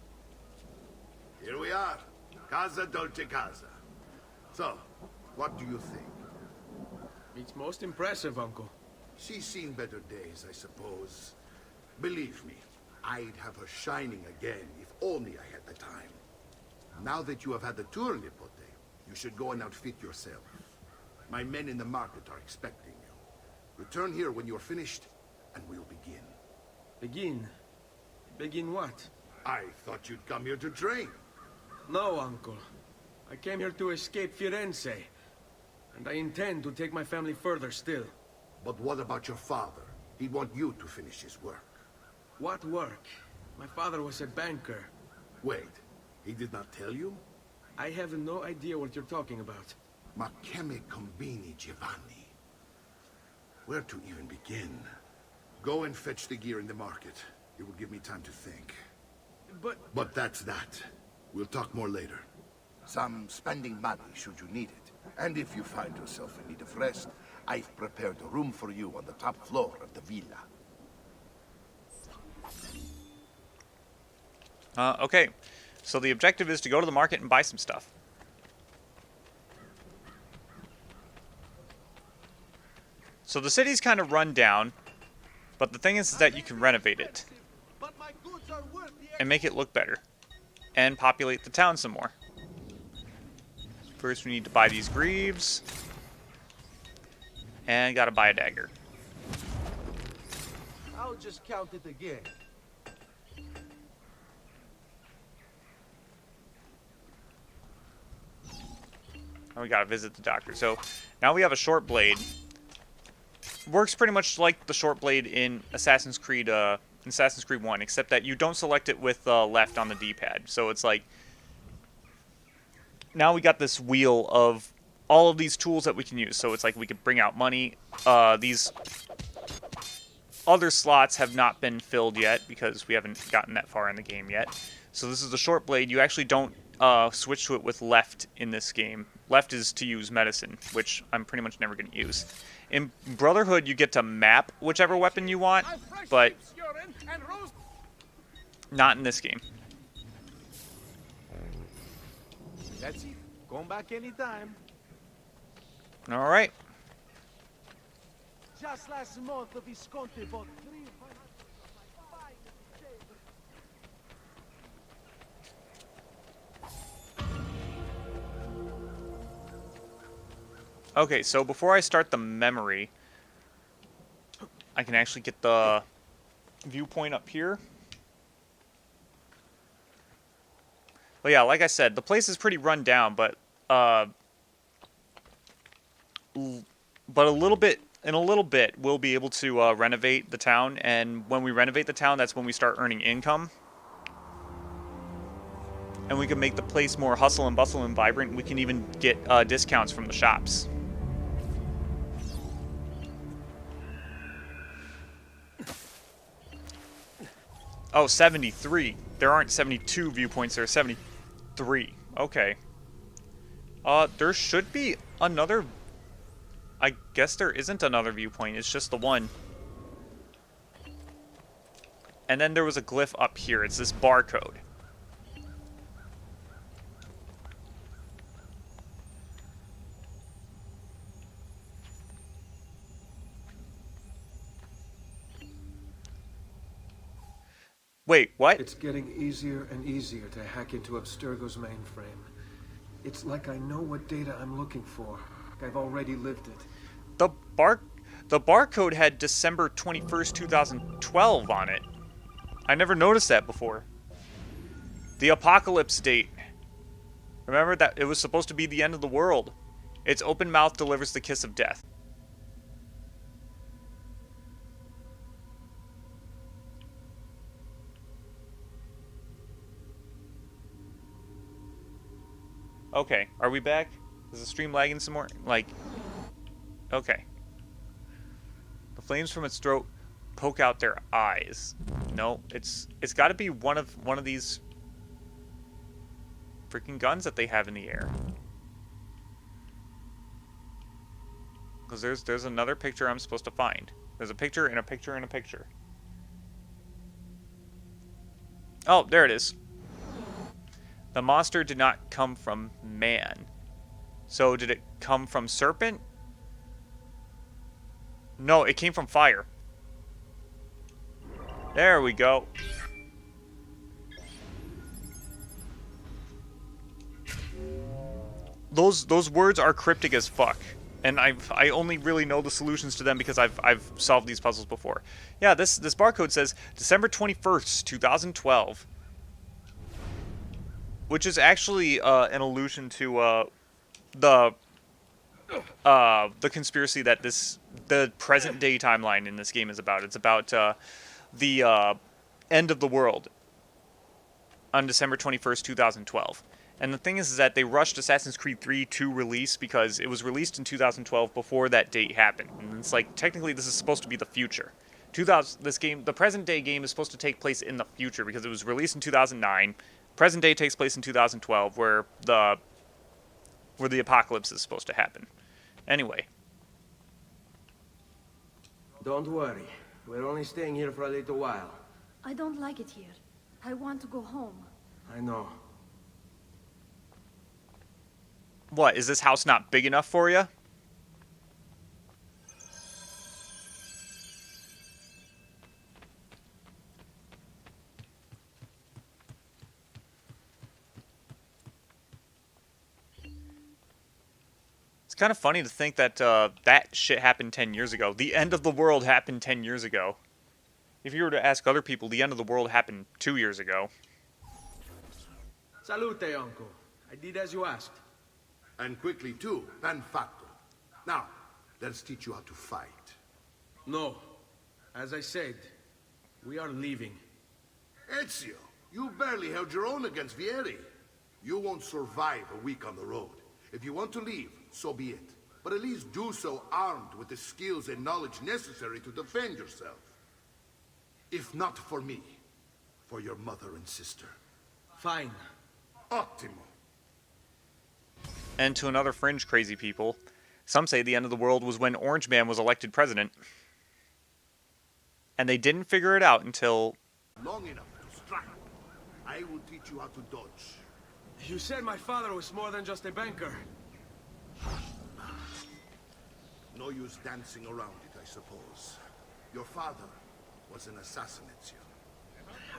Here we are. Casa Dolce Casa. So, what do you think? It's most impressive, Uncle. She's seen better days, I suppose. Believe me, I'd have her shining again if only I had the time. Now that you have had the tour, Nipote, you should go and outfit yourself. My men in the market are expecting you. Return here when you're finished, and we'll begin. Begin? Begin what? I thought you'd come here to train. No, Uncle. I came here to escape Firenze. And I intend to take my family further still. But what about your father? He'd want you to finish his work. What work? My father was a banker. Wait, he did not tell you? I have no idea what you're talking about. Ma che me combini, Giovanni? Where to even begin? Go and fetch the gear in the market. It will give me time to think. But that's that. We'll talk more later. Some spending money should you need it. And if you find yourself in need of rest, I've prepared a room for you on the top floor of the villa. Okay, so the objective is to go to the market and buy some stuff. So the city's kind of run down, but the thing is that you can renovate it and make it look better and populate the town some more. First we need to buy these greaves and gotta buy a dagger. I'll just count it again. And we gotta visit the doctor. So now we have a short blade. Works pretty much like the short blade in Assassin's Creed 1, except that you don't select it with left on the D-pad. So it's like now we got this wheel of all of these tools that we can use. So it's like we could bring out money. These other slots have not been filled yet because we haven't gotten that far in the game yet. So this is the short blade. You actually don't switch to it with left in this game. Left is to use medicine, which I'm pretty much never going to use. In Brotherhood, you get to map whichever weapon you want, but not in this game. That's it. Going back anytime. All right. Just last month, the Visconti bought 3 Okay, so before I start the memory, I can actually get the viewpoint up here. Well, yeah, like I said, the place is pretty run down, but in a little bit we'll be able to renovate the town, and when we renovate the town, that's when we start earning income. And we can make the place more hustle and bustle and vibrant. We can even get discounts from the shops. Oh, 73. There aren't 72 viewpoints, there are 73. Okay. There should be another... I guess there isn't another viewpoint, it's just the one. And then there was a glyph up here, it's this barcode. Wait, what? It's getting easier and easier to hack into Abstergo's mainframe. It's like I know what data I'm looking for. I've already lived it. The barcode had December 21st, 2012 on it. I never noticed that before. The apocalypse date. Remember that it was supposed to be the end of the world. Its open mouth delivers the kiss of death. Okay, are we back? Is the stream lagging some more? Like, okay. The flames from its throat poke out their eyes. No, it's got to be one of these freaking guns that they have in the air. Because there's another picture I'm supposed to find. There's a picture and a picture and a picture. Oh, there it is. The monster did not come from man. So did it come from serpent? No, it came from fire. There we go. Those words are cryptic as fuck. And I only really know the solutions to them because I've solved these puzzles before. Yeah, this barcode says December 21st, 2012. Which is actually an allusion to the conspiracy that the present day timeline in this game is about. It's about the end of the world on December 21st, 2012. And the thing is that they rushed Assassin's Creed 3 to release because it was released in 2012 before that date happened. And it's like, technically this is supposed to be the future. The present day game is supposed to take place in the future because it was released in 2009. Present day takes place in 2012 where the apocalypse is supposed to happen. Anyway. Don't worry. We're only staying here for a little while. I don't like it here. I want to go home. I know. What, is this house not big enough for you? It's kind of funny to think that that shit happened 10 years ago. The end of the world happened 10 years ago. If you were to ask other people, the end of the world happened 2 years ago. Salute, uncle. I did as you asked. And quickly, too. And facto. Now, let's teach you how to fight. No. As I said, we are leaving. Ezio, you barely held your own against Vieri. You won't survive a week on the road. If you want to leave, so be it. But at least do so armed with the skills and knowledge necessary to defend yourself. If not for me, for your mother and sister. Fine. Ottimo. And to another fringe crazy people, some say the end of the world was when Orange Man was elected president. And they didn't figure it out until... Long enough to strike. I will teach you how to dodge. You said my father was more than just a banker. No use dancing around it, I suppose. Your father was an assassin, Ezio.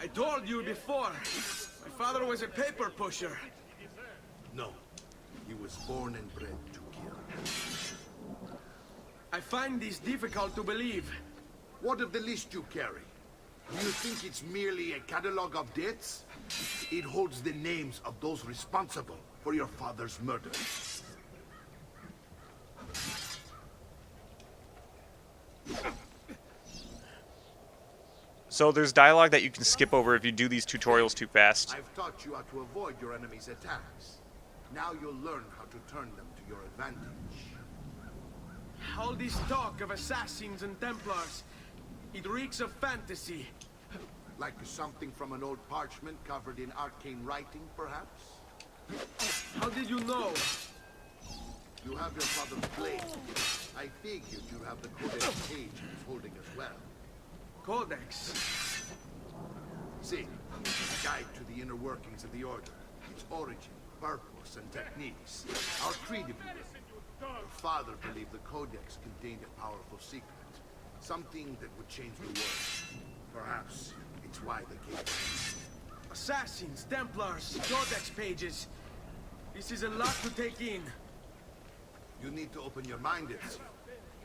I told you before. My father was a paper pusher. No. He was born and bred to kill. I find this difficult to believe. What of the list you carry? Do you think it's merely a catalog of deaths? It holds the names of those responsible for your father's murder. So there's dialogue that you can skip over if you do these tutorials too fast. I've taught you how to avoid your enemy's attacks. Now you'll learn how to turn them to your advantage. All this talk of assassins and Templars, it reeks of fantasy. Like something from an old parchment covered in arcane writing, perhaps? How did you know? You have your father's blade. I figured you have the codex page he was holding as well. Codex? See, a guide to the inner workings of the Order, its origin, purpose, and techniques. Our creed, if you will. Your father believed the Codex contained a powerful secret. Something that would change the world. Perhaps It's why they came. Assassins, Templars, Codex pages. This is a lot to take in. You need to open your mind, Ezio.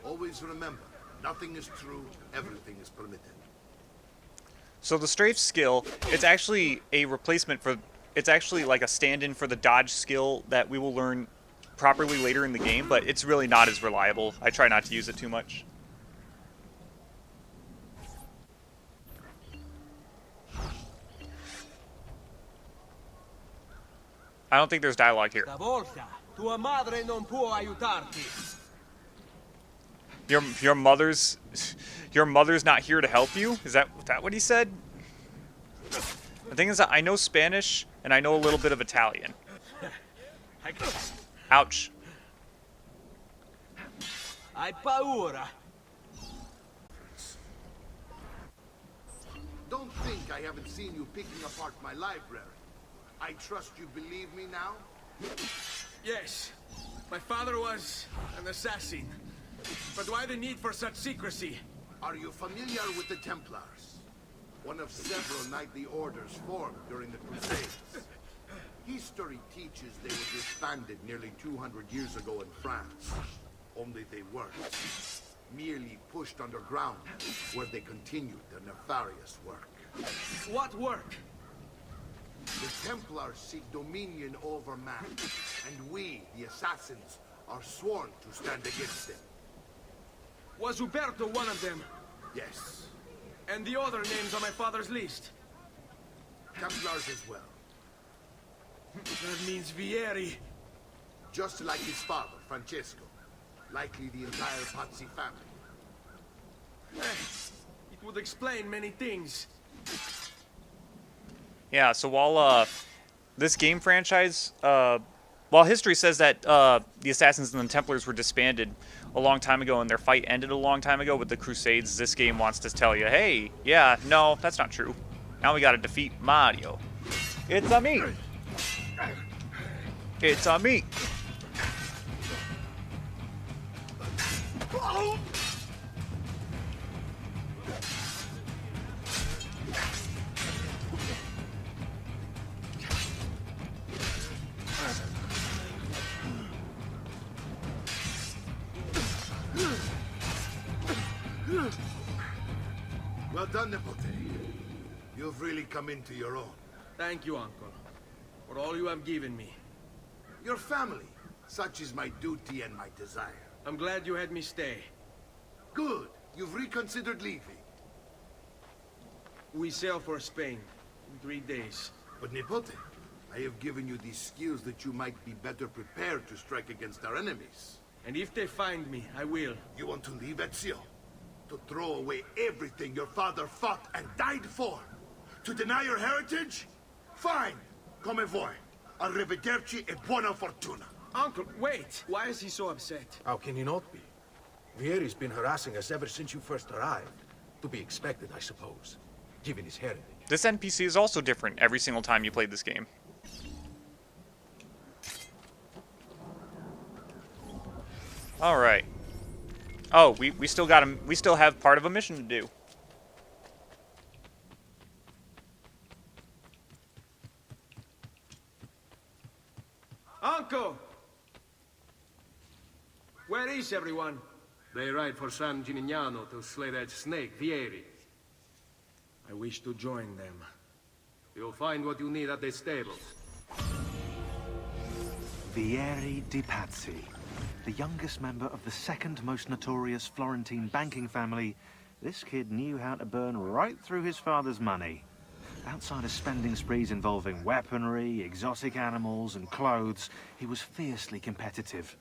Always remember, nothing is true, everything is permitted. So the strafe skill, it's actually a replacement for, it's actually like a stand-in for the dodge skill that we will learn properly later in the game, but it's really not as reliable. I try not to use it too much. I don't think there's dialogue here. Stavolta, tua madre non può aiutarti. Your mother's not here to help you? Is that what he said? The thing is that I know Spanish and I know a little bit of Italian. Ouch. Hai paura. Don't think I haven't seen you picking apart my library. I trust you believe me now? Yes, my father was an assassin. But why the need for such secrecy? Are you familiar with the Templars? One of several knightly orders formed during the Crusades. History teaches they were disbanded nearly 200 years ago in France. Only they weren't. Merely pushed underground, where they continued their nefarious work. What work? The Templars seek dominion over man, and we, the assassins, are sworn to stand against them. Was Uberto one of them? Yes. And the other names on my father's list? Templars as well. That means Vieri. Just like his father, Francesco. Likely the entire Pazzi family. It would explain many things. Yeah, so while this game franchise, while history says that the Assassins and the Templars were disbanded a long time ago and their fight ended a long time ago with the Crusades, this game wants to tell you, hey, yeah, no, that's not true. Now we gotta defeat Mario. It's a me. It's a me. Well done, Nipote. You've really come into your own. Thank you, Uncle, for all you have given me. Your family. Such is my duty and my desire. I'm glad you had me stay. Good. You've reconsidered leaving. We sail for Spain in 3 days. But Nipote, I have given you these skills that you might be better prepared to strike against our enemies. And if they find me, I will. You want to leave, Ezio? To throw away everything your father fought and died for? To deny your heritage? Fine. Come vuoi. Arrivederci e buona fortuna. Uncle, wait! Why is he so upset? How can he not be? Vieri's been harassing us ever since you first arrived. To be expected, I suppose, given his heritage. This NPC is also different every single time you play this game. All right. Oh, we still got him. We still have part of a mission to do. Uncle! Where is everyone? They ride for San Gimignano to slay that snake, Vieri. I wish to join them. You'll find what you need at the stables. Vieri di Pazzi, the youngest member of the second most notorious Florentine banking family. This kid knew how to burn right through his father's money. Outside of spending sprees involving weaponry, exotic animals, and clothes, he was fiercely competitive.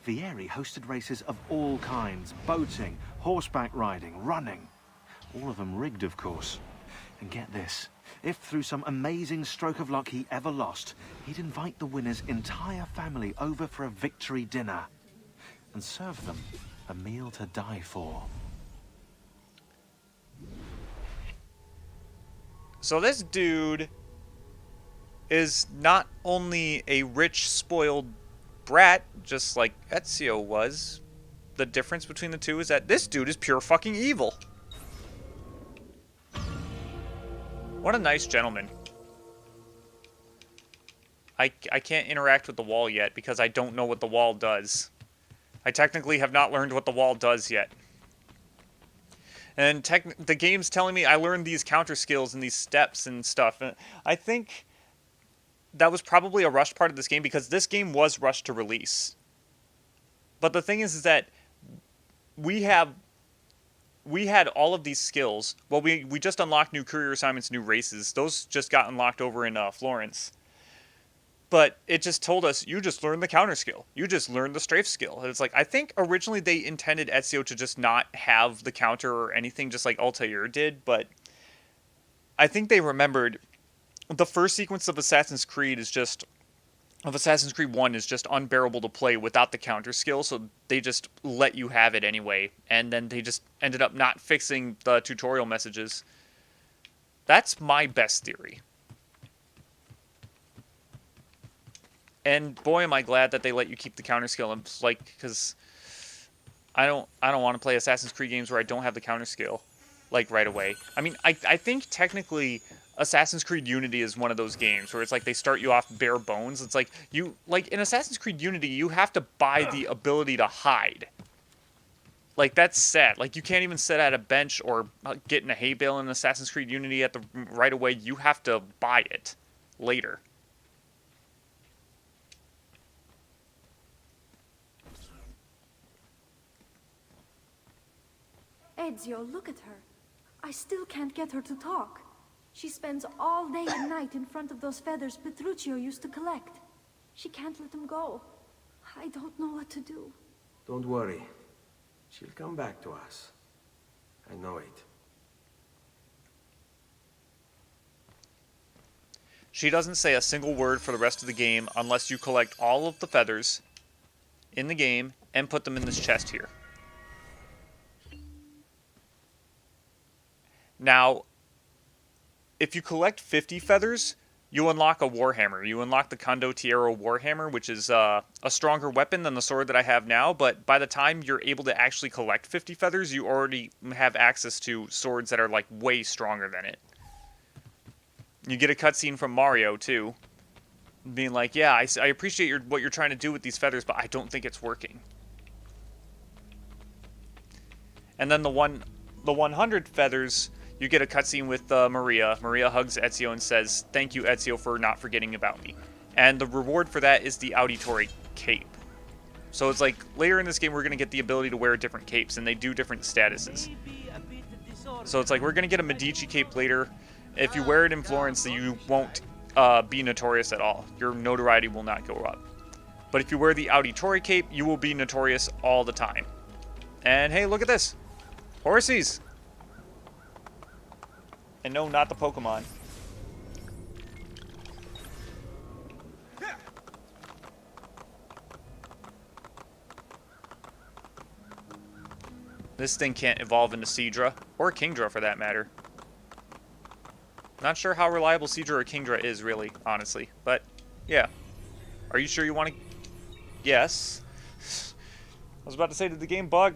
Vieri hosted races of all kinds, boating, horseback riding, running. All of them rigged, of course. And get this, if through some amazing stroke of luck he ever lost, he'd invite the winner's entire family over for a victory dinner and serve them a meal to die for. So this dude is not only a rich, spoiled brat, just like Ezio was. The difference between the two is that this dude is pure fucking evil. What a nice gentleman. I can't interact with the wall yet because I don't know what the wall does. I technically have not learned what the wall does yet. And the game's telling me I learned these counter skills and these steps and stuff. And I think that was probably a rushed part of this game because this game was rushed to release. But the thing is that we had all of these skills. Well, we just unlocked new career assignments, new races. Those just got unlocked over in Florence. But it just told us, you just learned the counter skill. You just learned the strafe skill. And it's like, I think originally they intended Ezio to just not have the counter or anything, just like Altair did. But I think they remembered the first sequence of Assassin's Creed 1 is just unbearable to play without the counter skill. So they just let you have it anyway. And then they just ended up not fixing the tutorial messages. That's my best theory. And boy, am I glad that they let you keep the counter skill. I'm like, because I don't want to play Assassin's Creed games where I don't have the counter skill, like right away. I mean, I think technically Assassin's Creed Unity is one of those games where it's like they start you off bare bones. It's like in Assassin's Creed Unity, you have to buy the ability to hide. Like, that's sad. Like, you can't even sit at a bench or get in a hay bale in Assassin's Creed Unity right away. You have to buy it later. Ezio, look at her. I still can't get her to talk. She spends all day and night in front of those feathers Petruchio used to collect. She can't let them go. I don't know what to do. Don't worry. She'll come back to us. I know it. She doesn't say a single word for the rest of the game unless you collect all of the feathers in the game and put them in this chest here. Now, if you collect 50 feathers, you unlock a Warhammer. You unlock the Condottiero Warhammer, which is a stronger weapon than the sword that I have now, but by the time you're able to actually collect 50 feathers, you already have access to swords that are, like, way stronger than it. You get a cutscene from Mario, too, being like, yeah, I appreciate what you're trying to do with these feathers, but I don't think it's working. And then the 100 feathers... You get a cutscene with Maria. Maria hugs Ezio and says, "Thank you, Ezio, for not forgetting about me." And the reward for that is the Auditore cape. So it's like, later in this game, we're going to get the ability to wear different capes, and they do different statuses. So it's like, we're going to get a Medici cape later. If you wear it in Florence, you won't be notorious at all. Your notoriety will not go up. But if you wear the Auditore cape, you will be notorious all the time. And hey, look at this. Horsies! And no, not the Pokemon. This thing can't evolve into Seadra, or Kingdra for that matter. Not sure how reliable Seadra or Kingdra is, really, honestly. But, yeah. Are you sure you want to... Yes. I was about to say, did the game bug?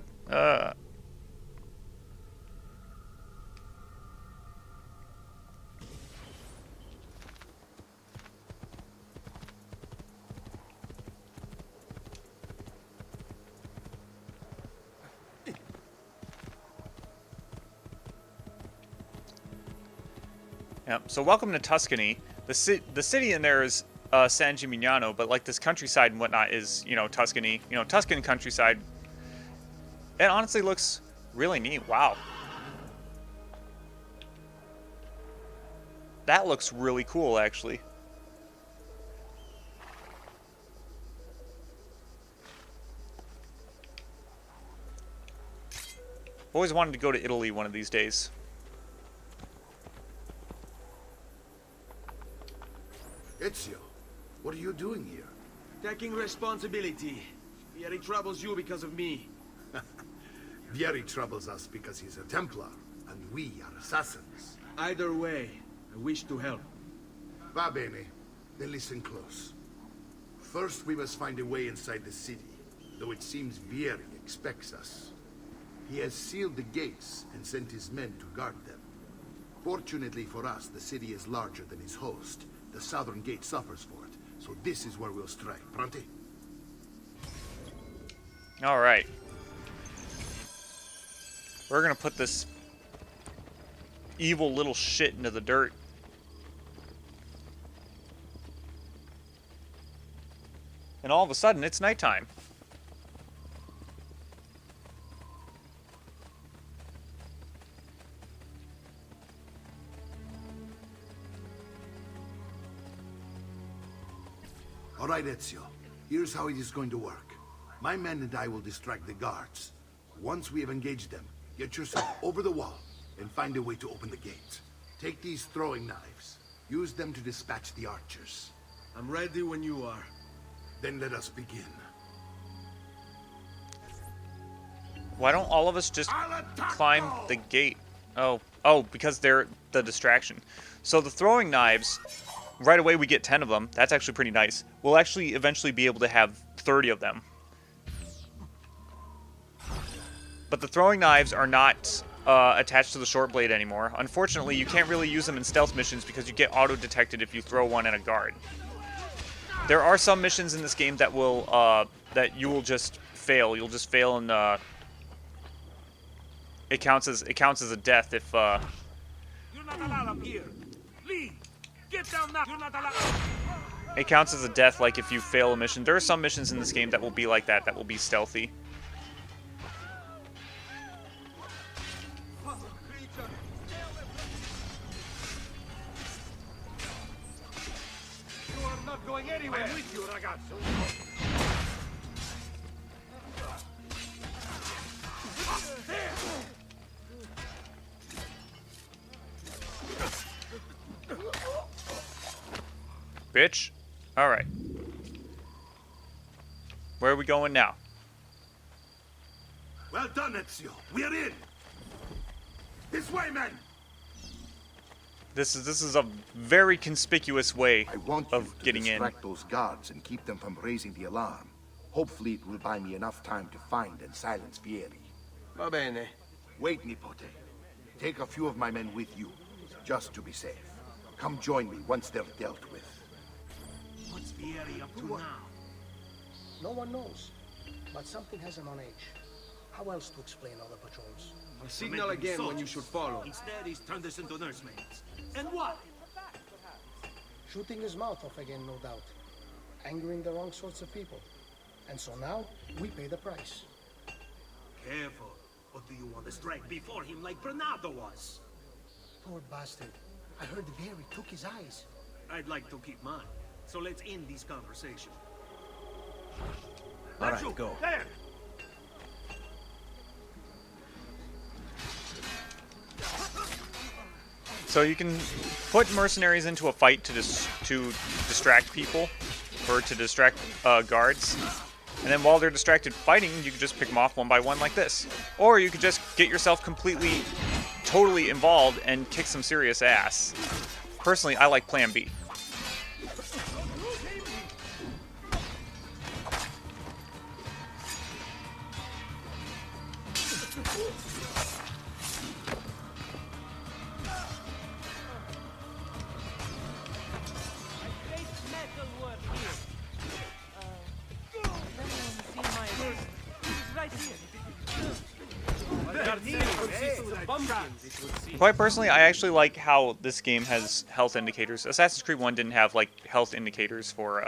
Yep. So welcome to Tuscany. The city in there is San Gimignano, but like this countryside and whatnot is, you know, Tuscany. You know, Tuscan countryside. It honestly looks really neat. Wow. That looks really cool, actually. Always wanted to go to Italy one of these days. Ezio, what are you doing here? Taking responsibility. Vieri troubles you because of me. Vieri troubles us because he's a Templar, and we are assassins. Either way, I wish to help. Va bene. Then listen close. First, we must find a way inside the city, though it seems Vieri expects us. He has sealed the gates and sent his men to guard them. Fortunately for us, the city is larger than its host. The southern gate suffers for it, so this is where we'll strike. Pronti? All right. We're gonna put this evil little shit into the dirt. And all of a sudden, it's nighttime. All right, Ezio. Here's how it is going to work. My men and I will distract the guards. Once we have engaged them, get yourself over the wall and find a way to open the gates. Take these throwing knives. Use them to dispatch the archers. I'm ready when you are. Then let us begin. Why don't all of us just climb the gate? Oh, because they're the distraction. So the throwing knives, right away we get 10 of them. That's actually pretty nice. We'll actually eventually be able to have 30 of them. But the throwing knives are not attached to the short blade anymore. Unfortunately, you can't really use them in stealth missions because you get auto-detected if you throw one at a guard. There are some missions in this game that will that you will just fail. You'll just fail, and it counts as a death if. You're not allowed up here. Leave. Get down now. You're not allowed. It counts as a death, like if you fail a mission. There are some missions in this game that will be like that. That will be stealthy. Going anywhere. I'm with you, ragazzo. Bitch. All right. Where are we going now? Well done, Ezio. We're in. This way, men. This is a very conspicuous way of getting in. Distract those guards and keep them from raising the alarm. Hopefully it will buy me enough time to find and silence Fieri. Va bene. Wait, Nipote. Take a few of my men with you, just to be safe. Come join me once they're dealt with. What's Fieri up to now? No one knows, but something has him on edge. How else to explain other patrols? I'll signal again when you should follow. Instead, he's turned us into nursemaids. And what? Shooting his mouth off again, no doubt. Angering the wrong sorts of people. And so now, we pay the price. Careful. Or do you want to strike before him like Bernardo was? Poor bastard. I heard Vieri took his eyes. I'd like to keep mine. So let's end this conversation. All right, go. There! So you can put mercenaries into a fight to distract people, or to distract guards. And then while they're distracted fighting, you can just pick them off one by one like this. Or you could just get yourself completely, totally involved and kick some serious ass. Personally, I like Plan B. Quite personally, I actually like how this game has health indicators. Assassin's Creed 1 didn't have like health indicators for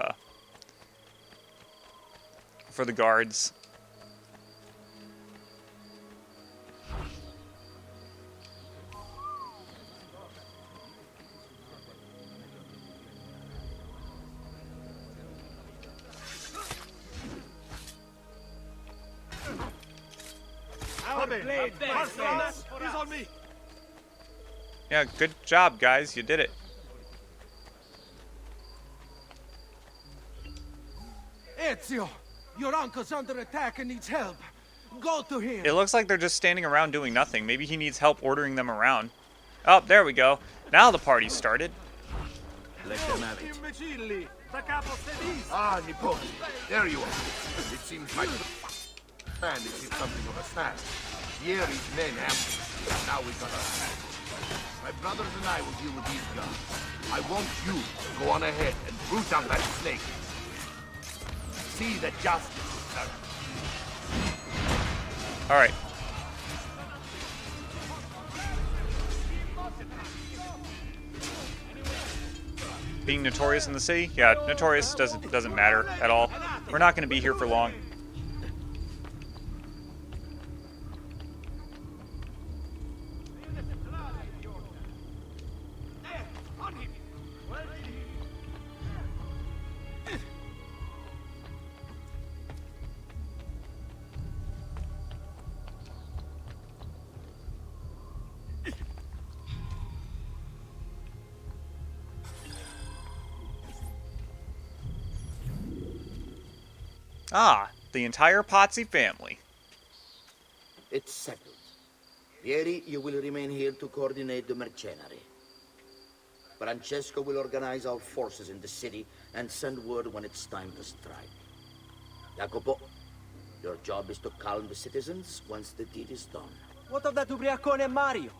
the guards. He's on me. Yeah, good job, guys. You did it. Ezio, your uncle's under attack and needs help. Go to him. It looks like they're just standing around doing nothing. Maybe he needs help ordering them around. Oh, there we go. Now the party started. Let them have it. Ah, Nipote. There you are. It seems my man is in something of a snap. Fieri's men have me. Now we gotta... My brothers and I will deal with these guys. I want you to go on ahead and root out that snake. See that justice is served. All right. Being notorious in the city? Yeah, notorious doesn't matter at all. We're not going to be here for long. Ah, the entire Pazzi family. It's settled. Vieri, you will remain here to coordinate the mercenary. Francesco will organize our forces in the city and send word when it's time to strike. Jacopo, your job is to calm the citizens once the deed is done. What of that ubriacone Mario?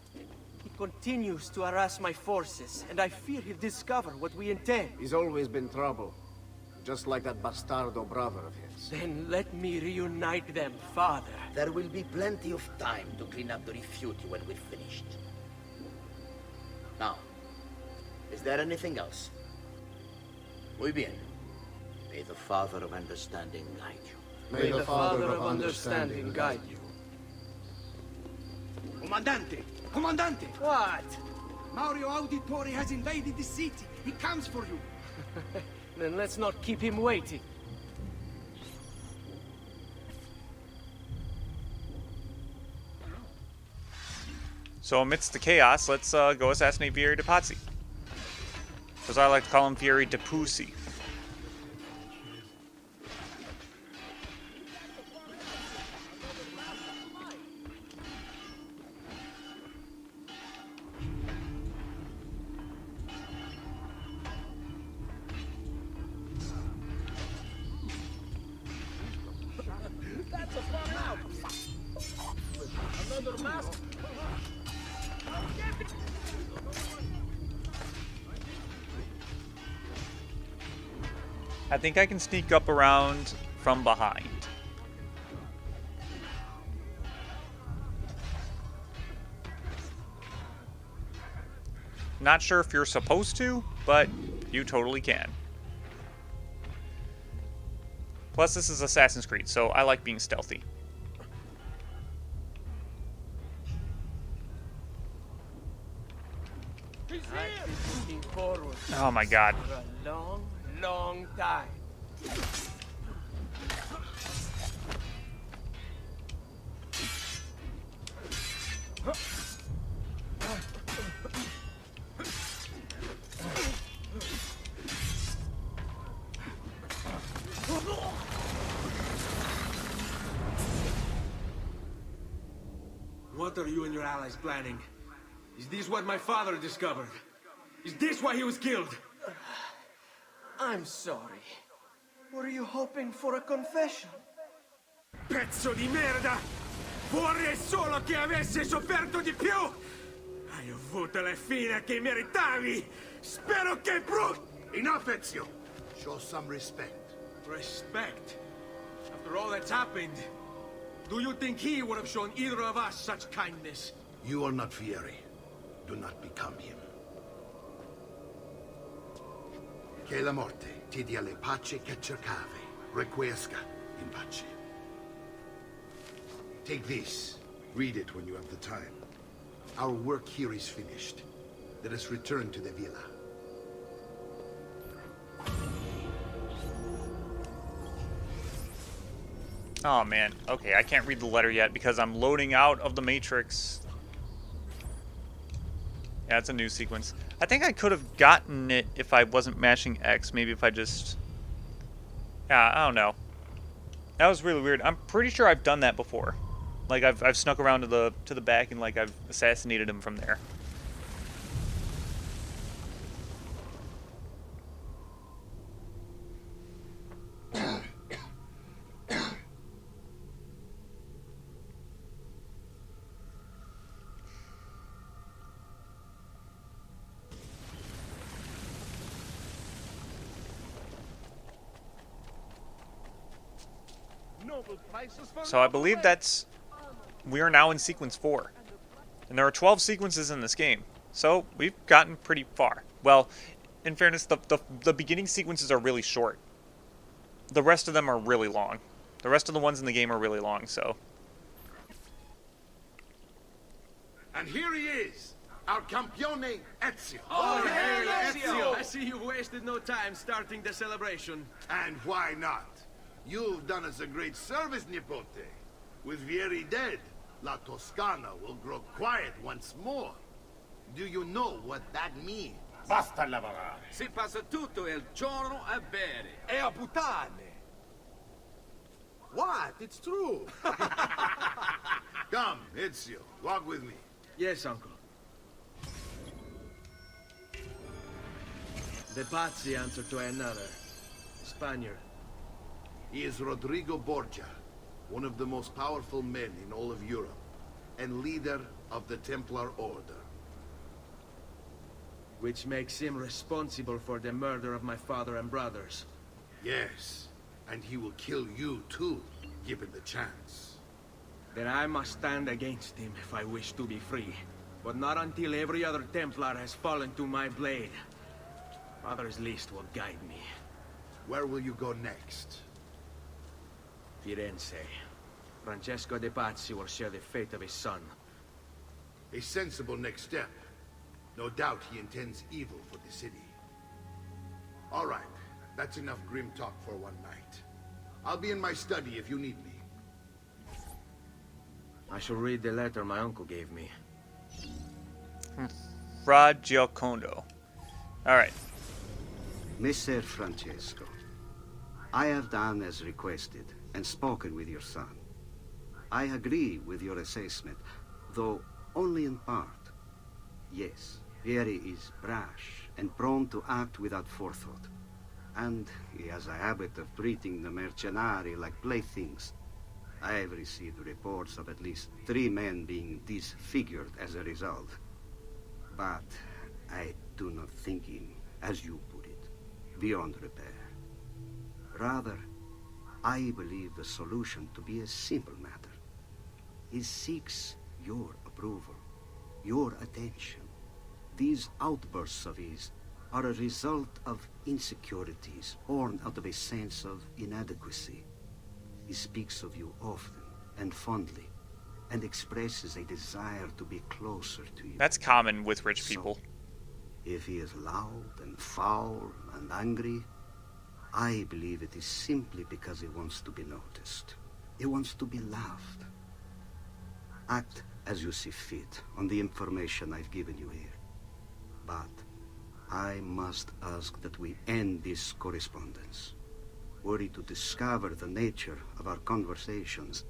He continues to harass my forces, and I fear he'll discover what we intend. He's always been trouble. Just like that bastardo brother of his. Then let me reunite them, father. There will be plenty of time to clean up the refuge when we're finished. Now, is there anything else? Muy bien. May the Father of Understanding guide you. May the Father of Understanding guide you. Comandante! Comandante! What? Mario Auditori has invaded the city. He comes for you. Then let's not keep him waiting. So amidst the chaos, let's go assassinate Vieri de Pazzi. As I like to call him, Vieri de Pussy. That's a fun out. Another mask. I think I can sneak up around from behind. Not sure if you're supposed to, but you totally can. Plus, this is Assassin's Creed, so I like being stealthy. I've been looking forward to Oh my God. for a long, long time. What are you and your allies planning? Is this what my father discovered? Is this why he was killed? I'm sorry. Were you hoping for a confession? Pezzo di merda! Vorrei solo che avessi sofferto di più! Hai avuto la fine che meritavi! Spero che Enough, Ezio! Show some respect. Respect? After all that's happened, do you think he would have shown either of us such kindness? You are not Vieri. Do not become him. Che la morte ti dia le pace che cercavi. Requiesca in pace. Take this. Read it when you have the time. Our work here is finished. Let us return to the villa. Oh man, okay, I can't read the letter yet because I'm loading out of the Matrix. Yeah, it's a new sequence. I think I could have gotten it if I wasn't mashing X. Maybe if I just... Yeah, I don't know. That was really weird. I'm pretty sure I've done that before. Like, I've snuck around to the back and, like, I've assassinated him from there. So I believe we are now in sequence 4. And there are 12 sequences in this game. So we've gotten pretty far. Well, in fairness, the beginning sequences are really short. The rest of them are really long. The rest of the ones in the game are really long, so. And here he is, our campione Ezio. Oh, hey, Ezio! I see you've wasted no time starting the celebration. And why not? You've done us a great service, Nipote. With Vieri dead, La Toscana will grow quiet once more. Do you know what that means? Basta lavorare. Si passa tutto il giorno a bere. E a puttane! What? It's true! Come, Ezio, walk with me. Yes, uncle. The Pazzi answer to another. Spaniard. He is Rodrigo Borgia, one of the most powerful men in all of Europe, and leader of the Templar Order. Which makes him responsible for the murder of my father and brothers. Yes, and he will kill you too, given the chance. Then I must stand against him if I wish to be free. But not until every other Templar has fallen to my blade. Father's list will guide me. Where will you go next? Firenze. Francesco de Pazzi will share the fate of his son. A sensible next step. No doubt he intends evil for the city. All right, that's enough grim talk for one night. I'll be in my study if you need me. I shall read the letter my uncle gave me. Fra Giocondo. Alright. Messer Francesco, I have done as requested and spoken with your son. I agree with your assessment, though only in part. Yes, Vieri is brash and prone to act without forethought. And he has a habit of treating the mercenari like playthings. I have received reports of at least 3 men being disfigured as a result. But I do not think him, as you put it, beyond repair. Rather, I believe the solution to be a simple matter. He seeks your approval, your attention. These outbursts of his are a result of insecurities born out of a sense of inadequacy. He speaks of you often and fondly, and expresses a desire to be closer to you. That's common with rich people. If he is loud and foul and angry, I believe it is simply because he wants to be noticed. He wants to be loved. Act as you see fit on the information I've given you here. But I must ask that we end this correspondence. Were he to discover the nature of our conversations,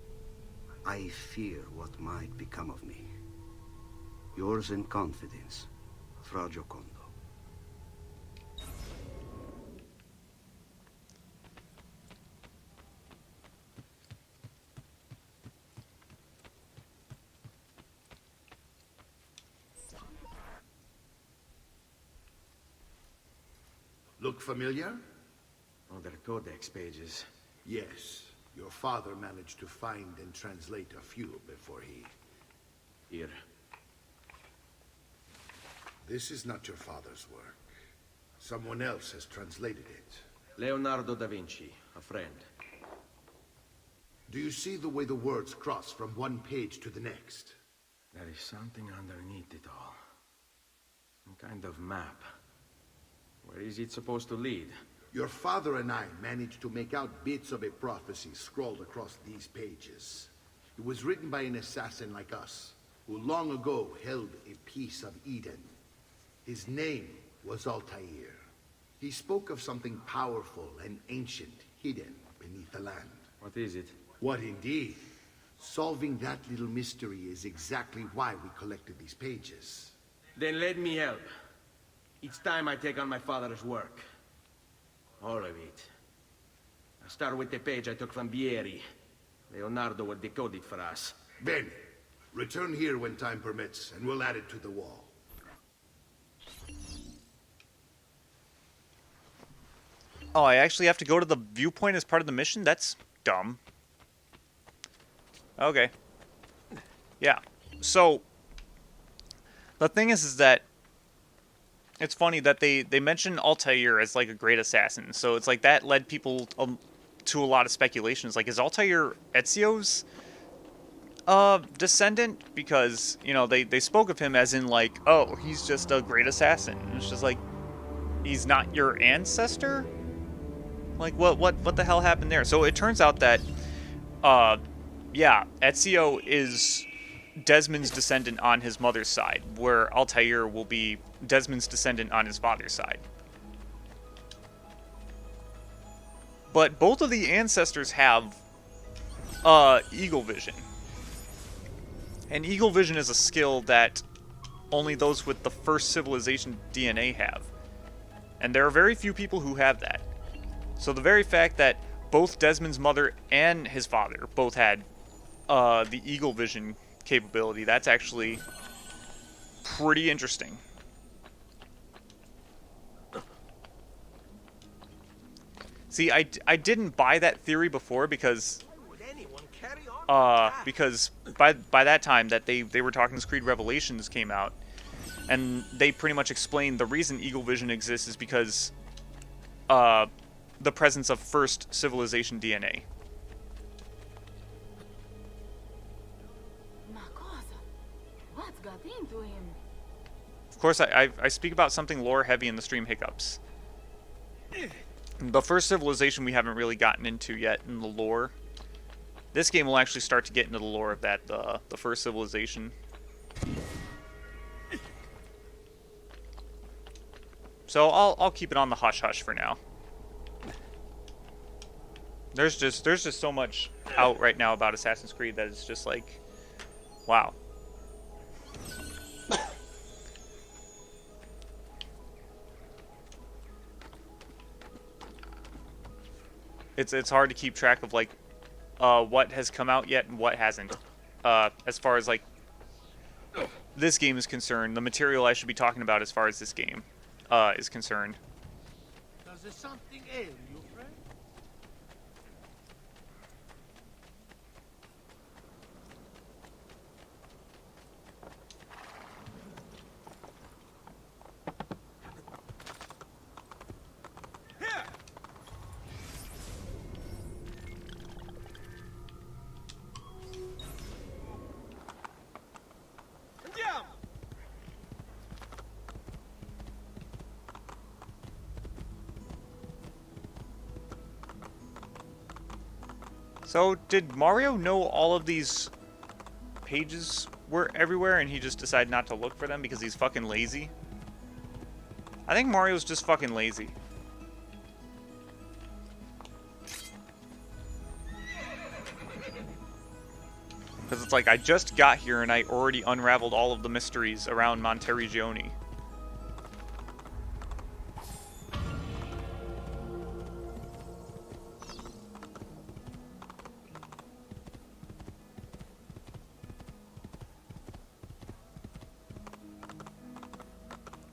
I fear what might become of me. Yours in confidence, Fra Giocondo. Look familiar? Oh, they're codex pages. Yes. Your father managed to find and translate a few before he... Here. This is not your father's work. Someone else has translated it. Leonardo da Vinci, a friend. Do you see the way the words cross from one page to the next? There is something underneath it all. Some kind of map. Where is it supposed to lead? Your father and I managed to make out bits of a prophecy scrawled across these pages. It was written by an assassin like us, who long ago held a piece of Eden. His name was Altair. He spoke of something powerful and ancient hidden beneath the land. What is it? What indeed? Solving that little mystery is exactly why we collected these pages. Then let me help. Each time I take on my father's work. All of it. I'll start with the page I took from Vieri. Leonardo will decode it for us. Bene. Return here when time permits, and we'll add it to the wall. Oh, I actually have to go to the viewpoint as part of the mission? That's dumb. Okay. Yeah. So the thing is that it's funny that they mention Altair as like a great assassin. So it's like that led people to a lot of speculations. Like, is Altair Ezio's descendant? Because, you know, they spoke of him as in like, oh, he's just a great assassin. And it's just like, he's not your ancestor? Like, what the hell happened there? So it turns out that yeah, Ezio is Desmond's descendant on his mother's side, where Altair will be Desmond's descendant on his father's side. But both of the ancestors have eagle vision. And eagle vision is a skill that only those with the first civilization DNA have. And there are very few people who have that. So the very fact that both Desmond's mother and his father both had the eagle vision capability, that's actually pretty interesting. See, I didn't buy that theory before because by that time that they were talking, Creed Revelations came out, and they pretty much explained the reason eagle vision exists is because the presence of first civilization DNA. What got into him? Of course, I speak about something lore heavy in the stream hiccups. The first civilization we haven't really gotten into yet in the lore. This game will actually start to get into the lore of that, the first civilization. So I'll keep it on the hush hush for now. There's just so much out right now about Assassin's Creed that it's just like, wow. It's hard to keep track of like what has come out yet and what hasn't. As far as like this game is concerned, the material I should be talking about as far as this game is concerned. Does there something ail you, friend? So, did Mario know all of these pages were everywhere and he just decided not to look for them because he's fucking lazy? I think Mario's just fucking lazy. Because it's like, I just got here and I already unraveled all of the mysteries around Monteriggioni.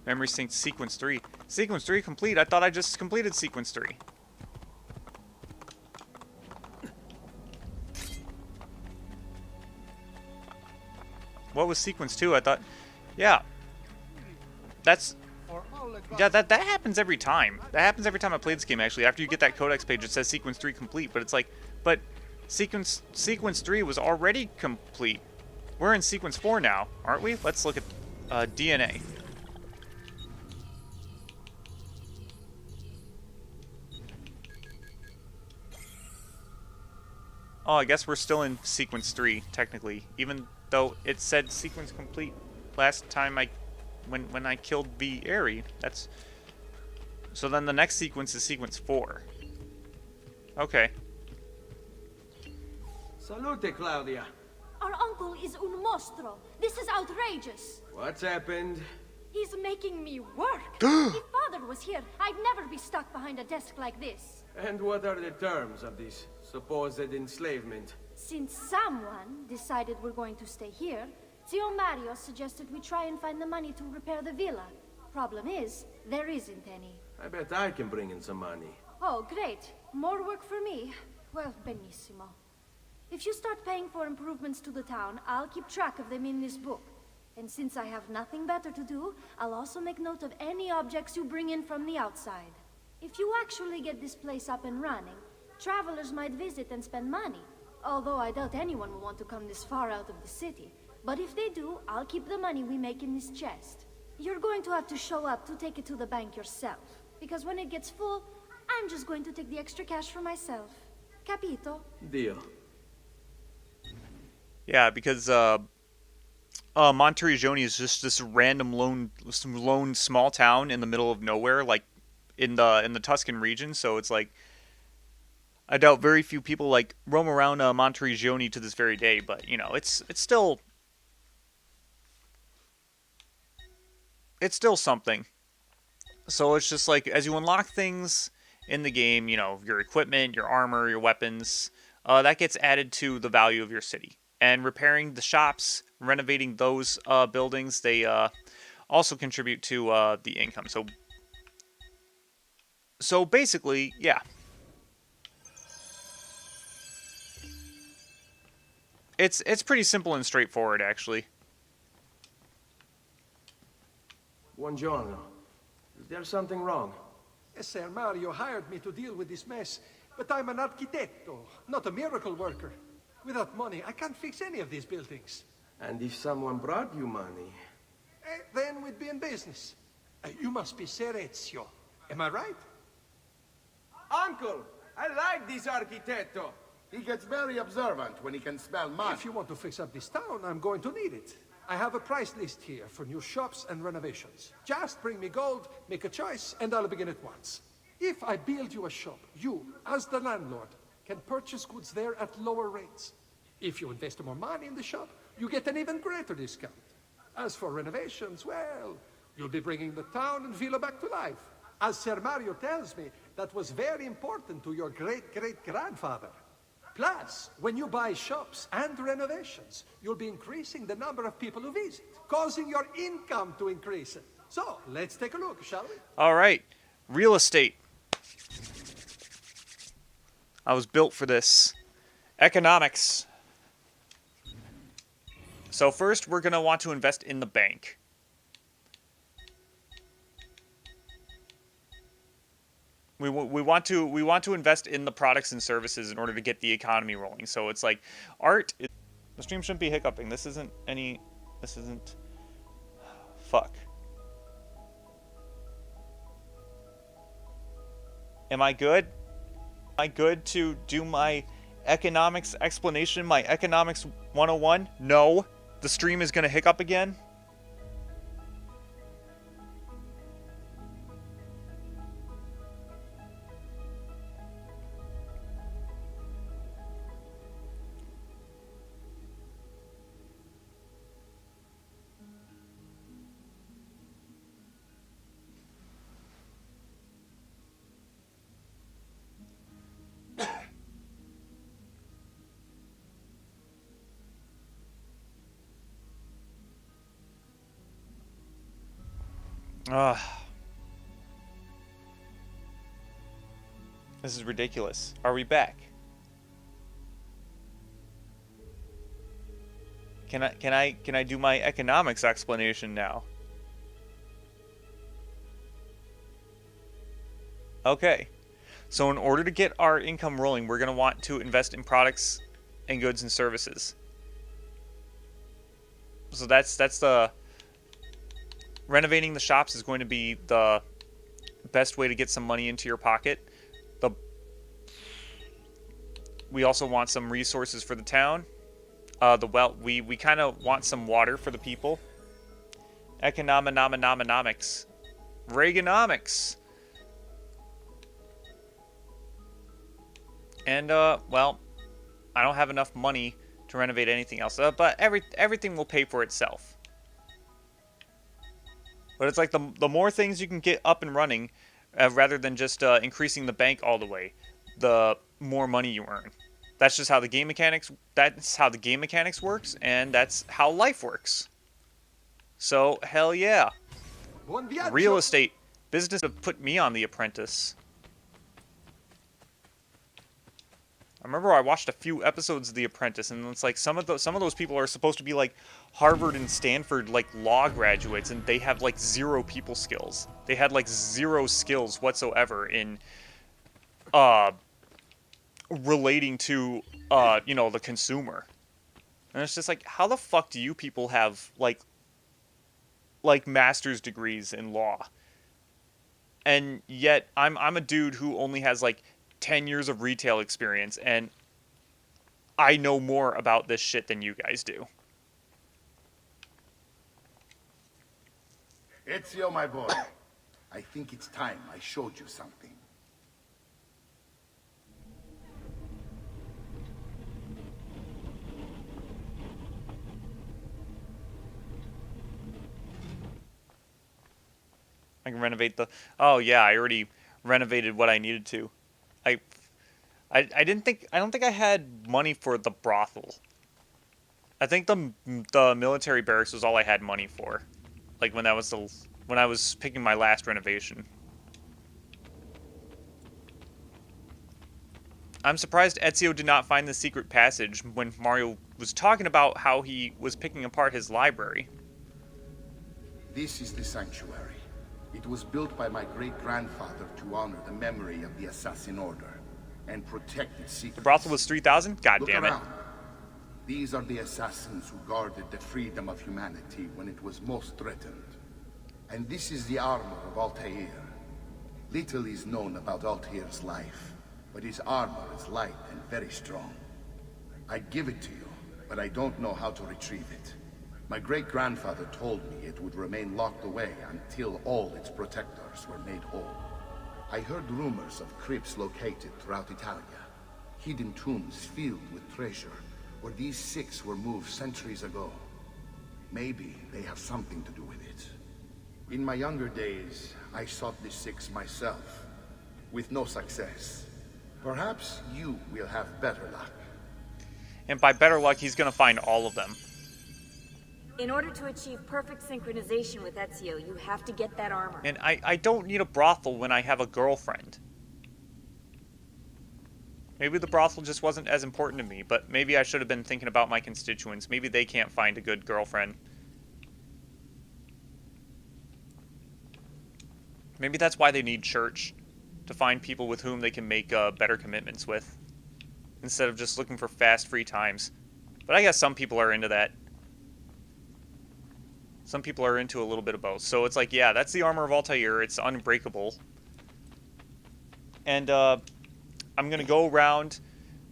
Memory synced sequence 3. Sequence 3 complete? I thought I just completed sequence 3. What was sequence 2? I thought... Yeah. That's... Yeah, that happens every time. That happens every time I play this game, actually. After you get that codex page, it says sequence 3 complete. But it's like... But sequence 3 was already complete. We're in sequence 4 now, aren't we? Let's look at DNA. Oh, I guess we're still in sequence 3, technically. Even though it said sequence complete last time when I killed Vieri. That's... So then the next sequence is sequence 4. Okay. Salute, Claudia. Our uncle is un mostro. This is outrageous. What's happened? He's making me work. If father was here, I'd never be stuck behind a desk like this. And what are the terms of this supposed enslavement? Since someone decided we're going to stay here, Zio Mario suggested we try and find the money to repair the villa. Problem is, there isn't any. I bet I can bring in some money. Oh, great. More work for me. Well, benissimo. If you start paying for improvements to the town, I'll keep track of them in this book. And since I have nothing better to do, I'll also make note of any objects you bring in from the outside. If you actually get this place up and running, travelers might visit and spend money. Although I doubt anyone will want to come this far out of the city. But if they do, I'll keep the money we make in this chest. You're going to have to show up to take it to the bank yourself. Because when it gets full, I'm just going to take the extra cash for myself. Capito? Deal. Yeah, because Monteriggioni is just this random lone small town in the middle of nowhere, like in the Tuscan region. So it's like I doubt very few people like roam around Monteriggioni to this very day. But you know, it's still something. So it's just like as you unlock things in the game, you know, your equipment, your armor, your weapons, that gets added to the value of your city. And repairing the shops, renovating those buildings, they also contribute to the income. So basically, yeah. It's pretty simple and straightforward, actually. Buongiorno. Is there something wrong? Ser Mario hired me to deal with this mess, but I'm an architetto, not a miracle worker. Without money, I can't fix any of these buildings. And if someone brought you money? Then we'd be in business. You must be Ser Ezio. Am I right? Uncle, I like this architetto. He gets very observant when he can smell money. If you want to fix up this town, I'm going to need it. I have a price list here for new shops and renovations. Just bring me gold, make a choice, and I'll begin at once. If I build you a shop, you, as the landlord, can purchase goods there at lower rates. If you invest more money in the shop, you get an even greater discount. As for renovations, well, you'll be bringing the town and villa back to life. As Ser Mario tells me, that was very important to your great-great-grandfather. Plus, when you buy shops and renovations, you'll be increasing the number of people who visit, causing your income to increase. So, let's take a look, shall we? All right. Real estate. I was built for this. Economics. So first, we're going to want to invest in the bank. We want to invest in the products and services in order to get the economy rolling. So it's like art. The stream shouldn't be hiccuping. This isn't. Fuck. Am I good? Am I good to do my economics explanation, my economics 101? No. The stream is going to hiccup again. This is ridiculous. Are we back? Can I do my economics explanation now? Okay. So in order to get our income rolling, we're going to want to invest in products and goods and services. So that's the renovating the shops is going to be the best way to get some money into your pocket. We also want some resources for the town. We kind of want some water for the people. Economics. Reaganomics. And, well, I don't have enough money to renovate anything else. But everything will pay for itself. But it's like the more things you can get up and running, rather than just increasing the bank all the way, the more money you earn. That's just how the game mechanics. That's how the game mechanics works, and that's how life works. So hell yeah, real estate business have put me on The Apprentice. I remember I watched a few episodes of The Apprentice, and it's like some of those people are supposed to be like Harvard and Stanford like law graduates, and they have like zero people skills. They had like zero skills whatsoever in relating to you know, the consumer. And it's just like, how the fuck do you people have like master's degrees in law? And yet I'm a dude who only has like 10 years of retail experience, and I know more about this shit than you guys do. Ezio, my boy. I think it's time I showed you something. I can renovate the... Oh yeah, I already renovated what I needed to. I don't think I had money for the brothel. I think the military barracks was all I had money for. Like when I was picking my last renovation. I'm surprised Ezio did not find the secret passage when Mario was talking about how he was picking apart his library. This is the sanctuary. It was built by my great-grandfather to honor the memory of the Assassin Order and protect its secrets. The brothel was 3,000? God Look damn it. around. These are the assassins who guarded the freedom of humanity when it was most threatened. And this is the armor of Altair. Little is known about Altair's life, but his armor is light and very strong. I'd give it to you, but I don't know how to retrieve it. My great-grandfather told me it would remain locked away until all its protectors were made whole. I heard rumors of crypts located throughout Italia, hidden tombs filled with treasure, where these six were moved centuries ago. Maybe they have something to do with it. In my younger days, I sought the six myself, with no success. Perhaps you will have better luck. And by better luck, he's gonna find all of them. In order to achieve perfect synchronization with Ezio, you have to get that armor. And I don't need a brothel when I have a girlfriend. Maybe the brothel just wasn't as important to me, but maybe I should have been thinking about my constituents. Maybe they can't find a good girlfriend. Maybe that's why they need church, to find people with whom they can make better commitments with, instead of just looking for fast, free times. But I guess some people are into that. Some people are into a little bit of both. So it's like, yeah, that's the armor of Altair. It's unbreakable. And I'm going to go around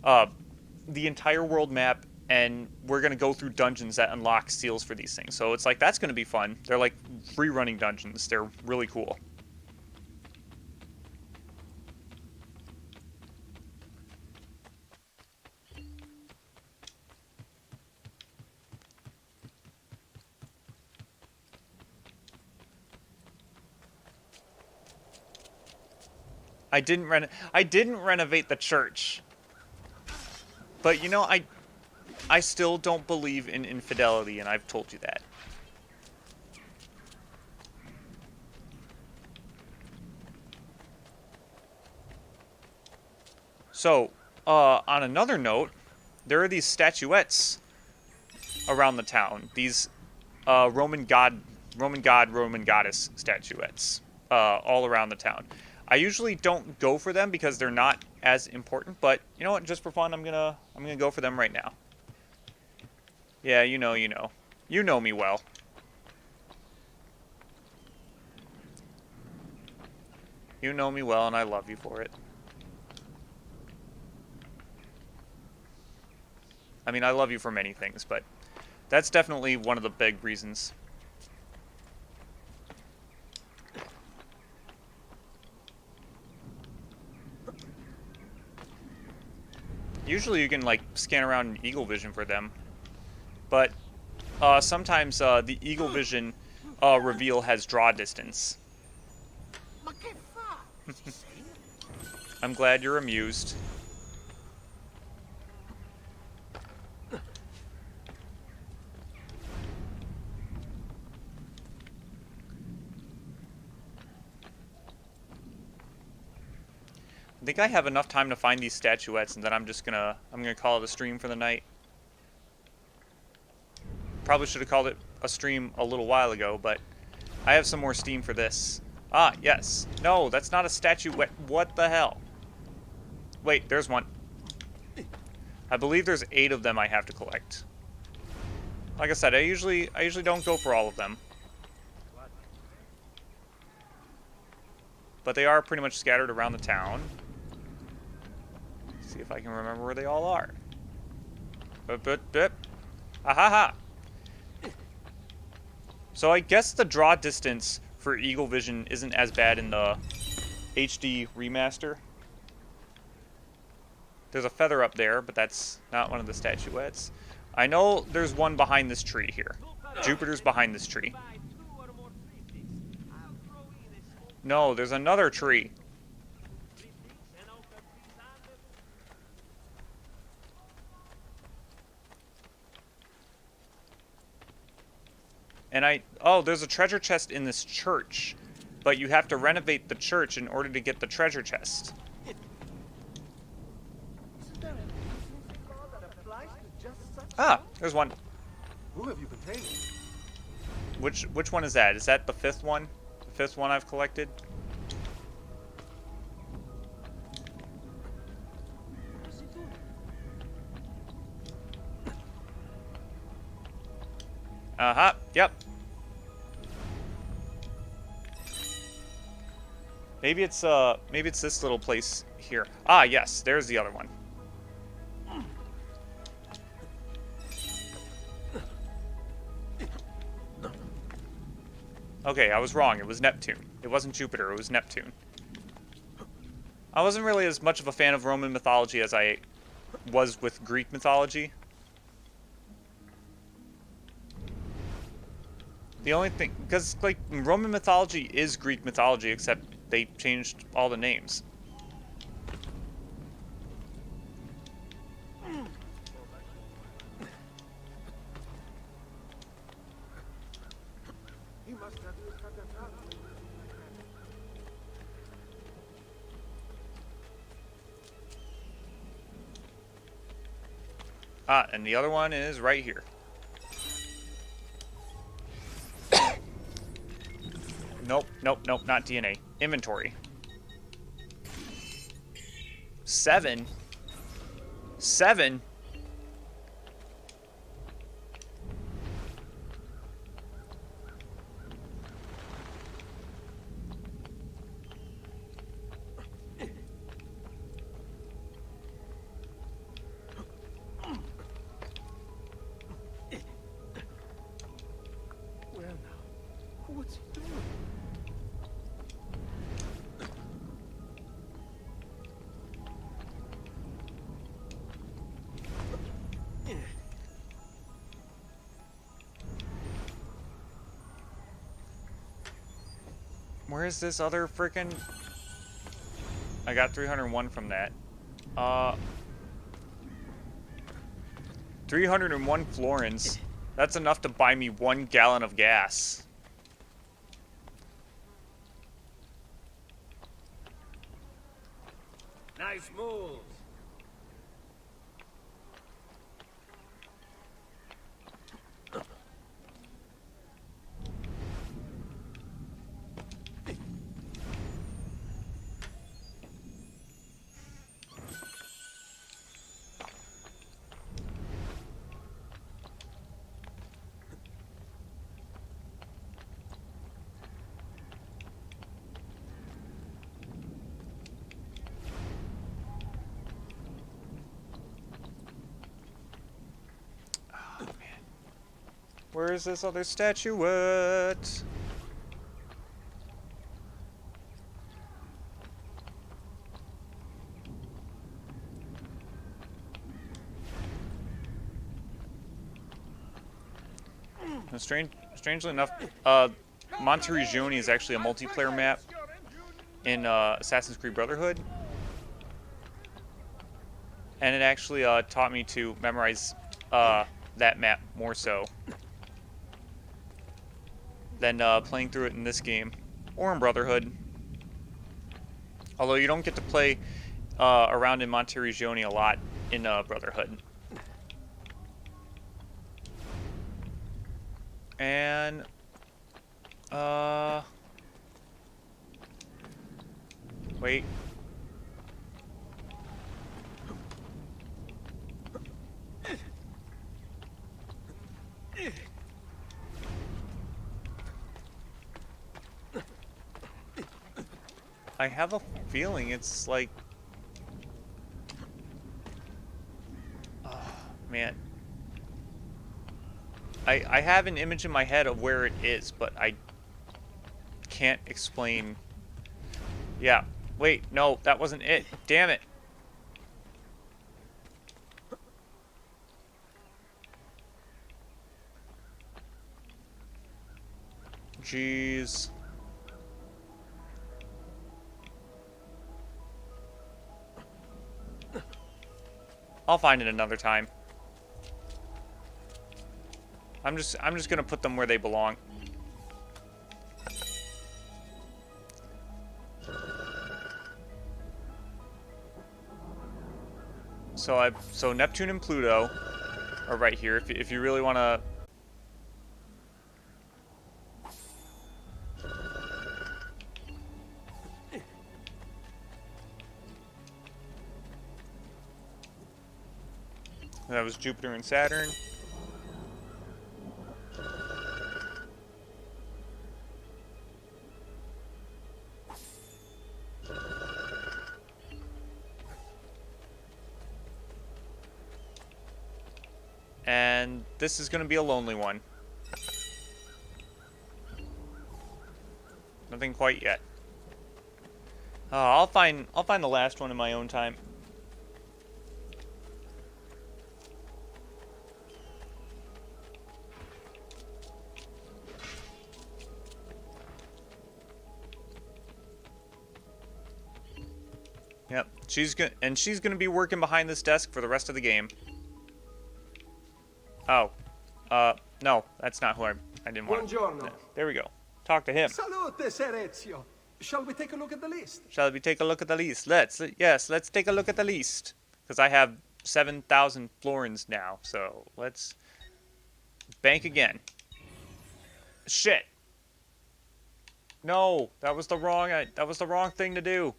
the entire world map, and we're going to go through dungeons that unlock seals for these things. So it's like, that's going to be fun. They're like free-running dungeons. They're really cool. I didn't renovate the church. But you know, I still don't believe in infidelity, and I've told you that. So, on another note, there are these statuettes around the town. These Roman goddess statuettes all around the town. I usually don't go for them because they're not as important, but you know what? Just for fun, I'm gonna go for them right now. Yeah, you know me well. You know me well, and I love you for it. I mean, I love you for many things, but that's definitely one of the big reasons. Usually you can, like, scan around in Eagle Vision for them. But sometimes the Eagle Vision reveal has draw distance. I'm glad you're amused. I think I have enough time to find these statuettes, and then I'm gonna call it a stream for the night. Probably should have called it a stream a little while ago, but I have some more steam for this. Ah, yes. No, that's not a statuette. What the hell? Wait, there's one. I believe there's 8 of them I have to collect. Like I said, I usually don't go for all of them. But they are pretty much scattered around the town. Let's see if I can remember where they all are. Ahaha! So I guess the draw distance for Eagle Vision isn't as bad in the HD remaster. There's a feather up there, but that's not one of the statuettes. I know there's one behind this tree here. Jupiter's behind this tree. No, there's another tree. And oh, there's a treasure chest in this church, but you have to renovate the church in order to get the treasure chest. Ah, there's one. Who have you been training? Which one is that? Is that the 5th one? The 5th one I've collected? Uh-huh, yep. Maybe it's this little place here. Ah, yes, there's the other one. Okay, I was wrong. It was Neptune. It wasn't Jupiter, it was Neptune. I wasn't really as much of a fan of Roman mythology as I was with Greek mythology. The only thing, because, like, Roman mythology is Greek mythology, except they changed all the names. Ah, and the other one is right here. Nope, nope, nope, not DNA. Inventory. 7? 7? Where now? What's he doing? Where is this other frickin'? I got 301 from that. 301 florins. That's enough to buy me 1 gallon of gas. Nice moves. Where is this other statuette? Strangely enough, Monteriggioni is actually a multiplayer map in Assassin's Creed Brotherhood. And it actually taught me to memorize that map more so than playing through it in this game or in Brotherhood. Although you don't get to play around in Monteriggioni a lot in Brotherhood. And wait. I have a feeling it's like, oh, man. I have an image in my head of where it is, but I can't explain. Yeah. Wait, no, that wasn't it. Damn it. Jeez. I'll find it another time. I'm just gonna put them where they belong. So Neptune and Pluto are right here. If you really want to. That was Jupiter and Saturn. And this is going to be a lonely one. Nothing quite yet. I'll find the last one in my own time. Yep, she's gonna be working behind this desk for the rest of the game. Oh, no, that's not who I didn't want. Buongiorno. There we go. Talk to him. Salute, Ser Ezio. Shall we take a look at the list? Shall we take a look at the list? Let's take a look at the list. Because I have 7,000 florins now, so let's bank again. Shit. No, that was the wrong thing to do.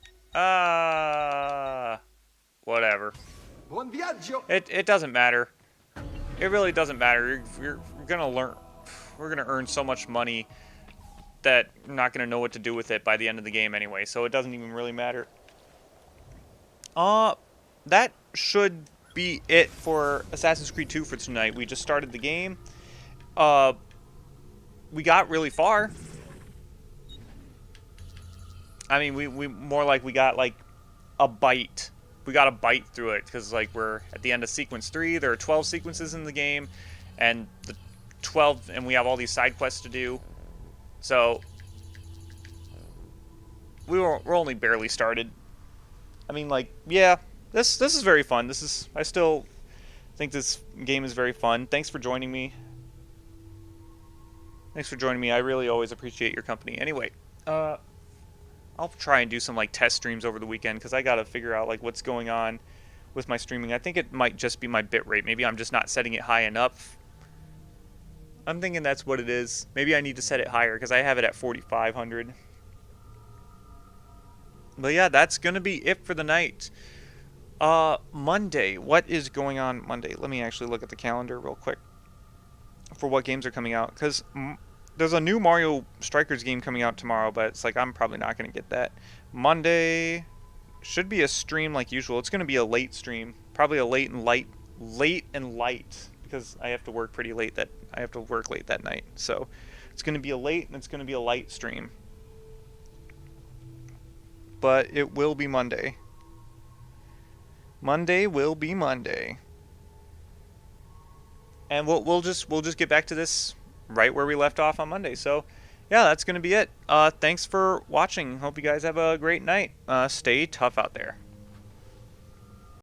Whatever. Buon viaggio. It doesn't matter. It really doesn't matter. You're gonna learn. We're gonna earn so much money that we're not gonna know what to do with it by the end of the game anyway. So it doesn't even really matter. That should be it for Assassin's Creed 2 for tonight. We just started the game. We got really far. I mean, we more like we got like a bite. We got a bite through it because like we're at the end of sequence 3. There are 12 sequences in the game, and we have all these side quests to do. So we're only barely started. I mean, like, yeah, this is very fun. I still think this game is very fun. Thanks for joining me. I really always appreciate your company. Anyway, I'll try and do some like test streams over the weekend because I gotta figure out like what's going on with my streaming. I think it might just be my bitrate. Maybe I'm just not setting it high enough. I'm thinking that's what it is. Maybe I need to set it higher because I have it at 4,500. But yeah, that's gonna be it for the night. Monday. What is going on Monday? Let me actually look at the calendar real quick for what games are coming out because there's a new Mario Strikers game coming out tomorrow, but it's like I'm probably not going to get that. Monday should be a stream like usual. It's going to be a late stream, probably a late and light because I have to work pretty late I have to work late that night. So it's going to be a late and it's going to be a light stream. But it will be Monday. Monday will be Monday. And we'll just get back to this right where we left off on Monday. So yeah, that's going to be it. Thanks for watching. Hope you guys have a great night. Stay tough out there.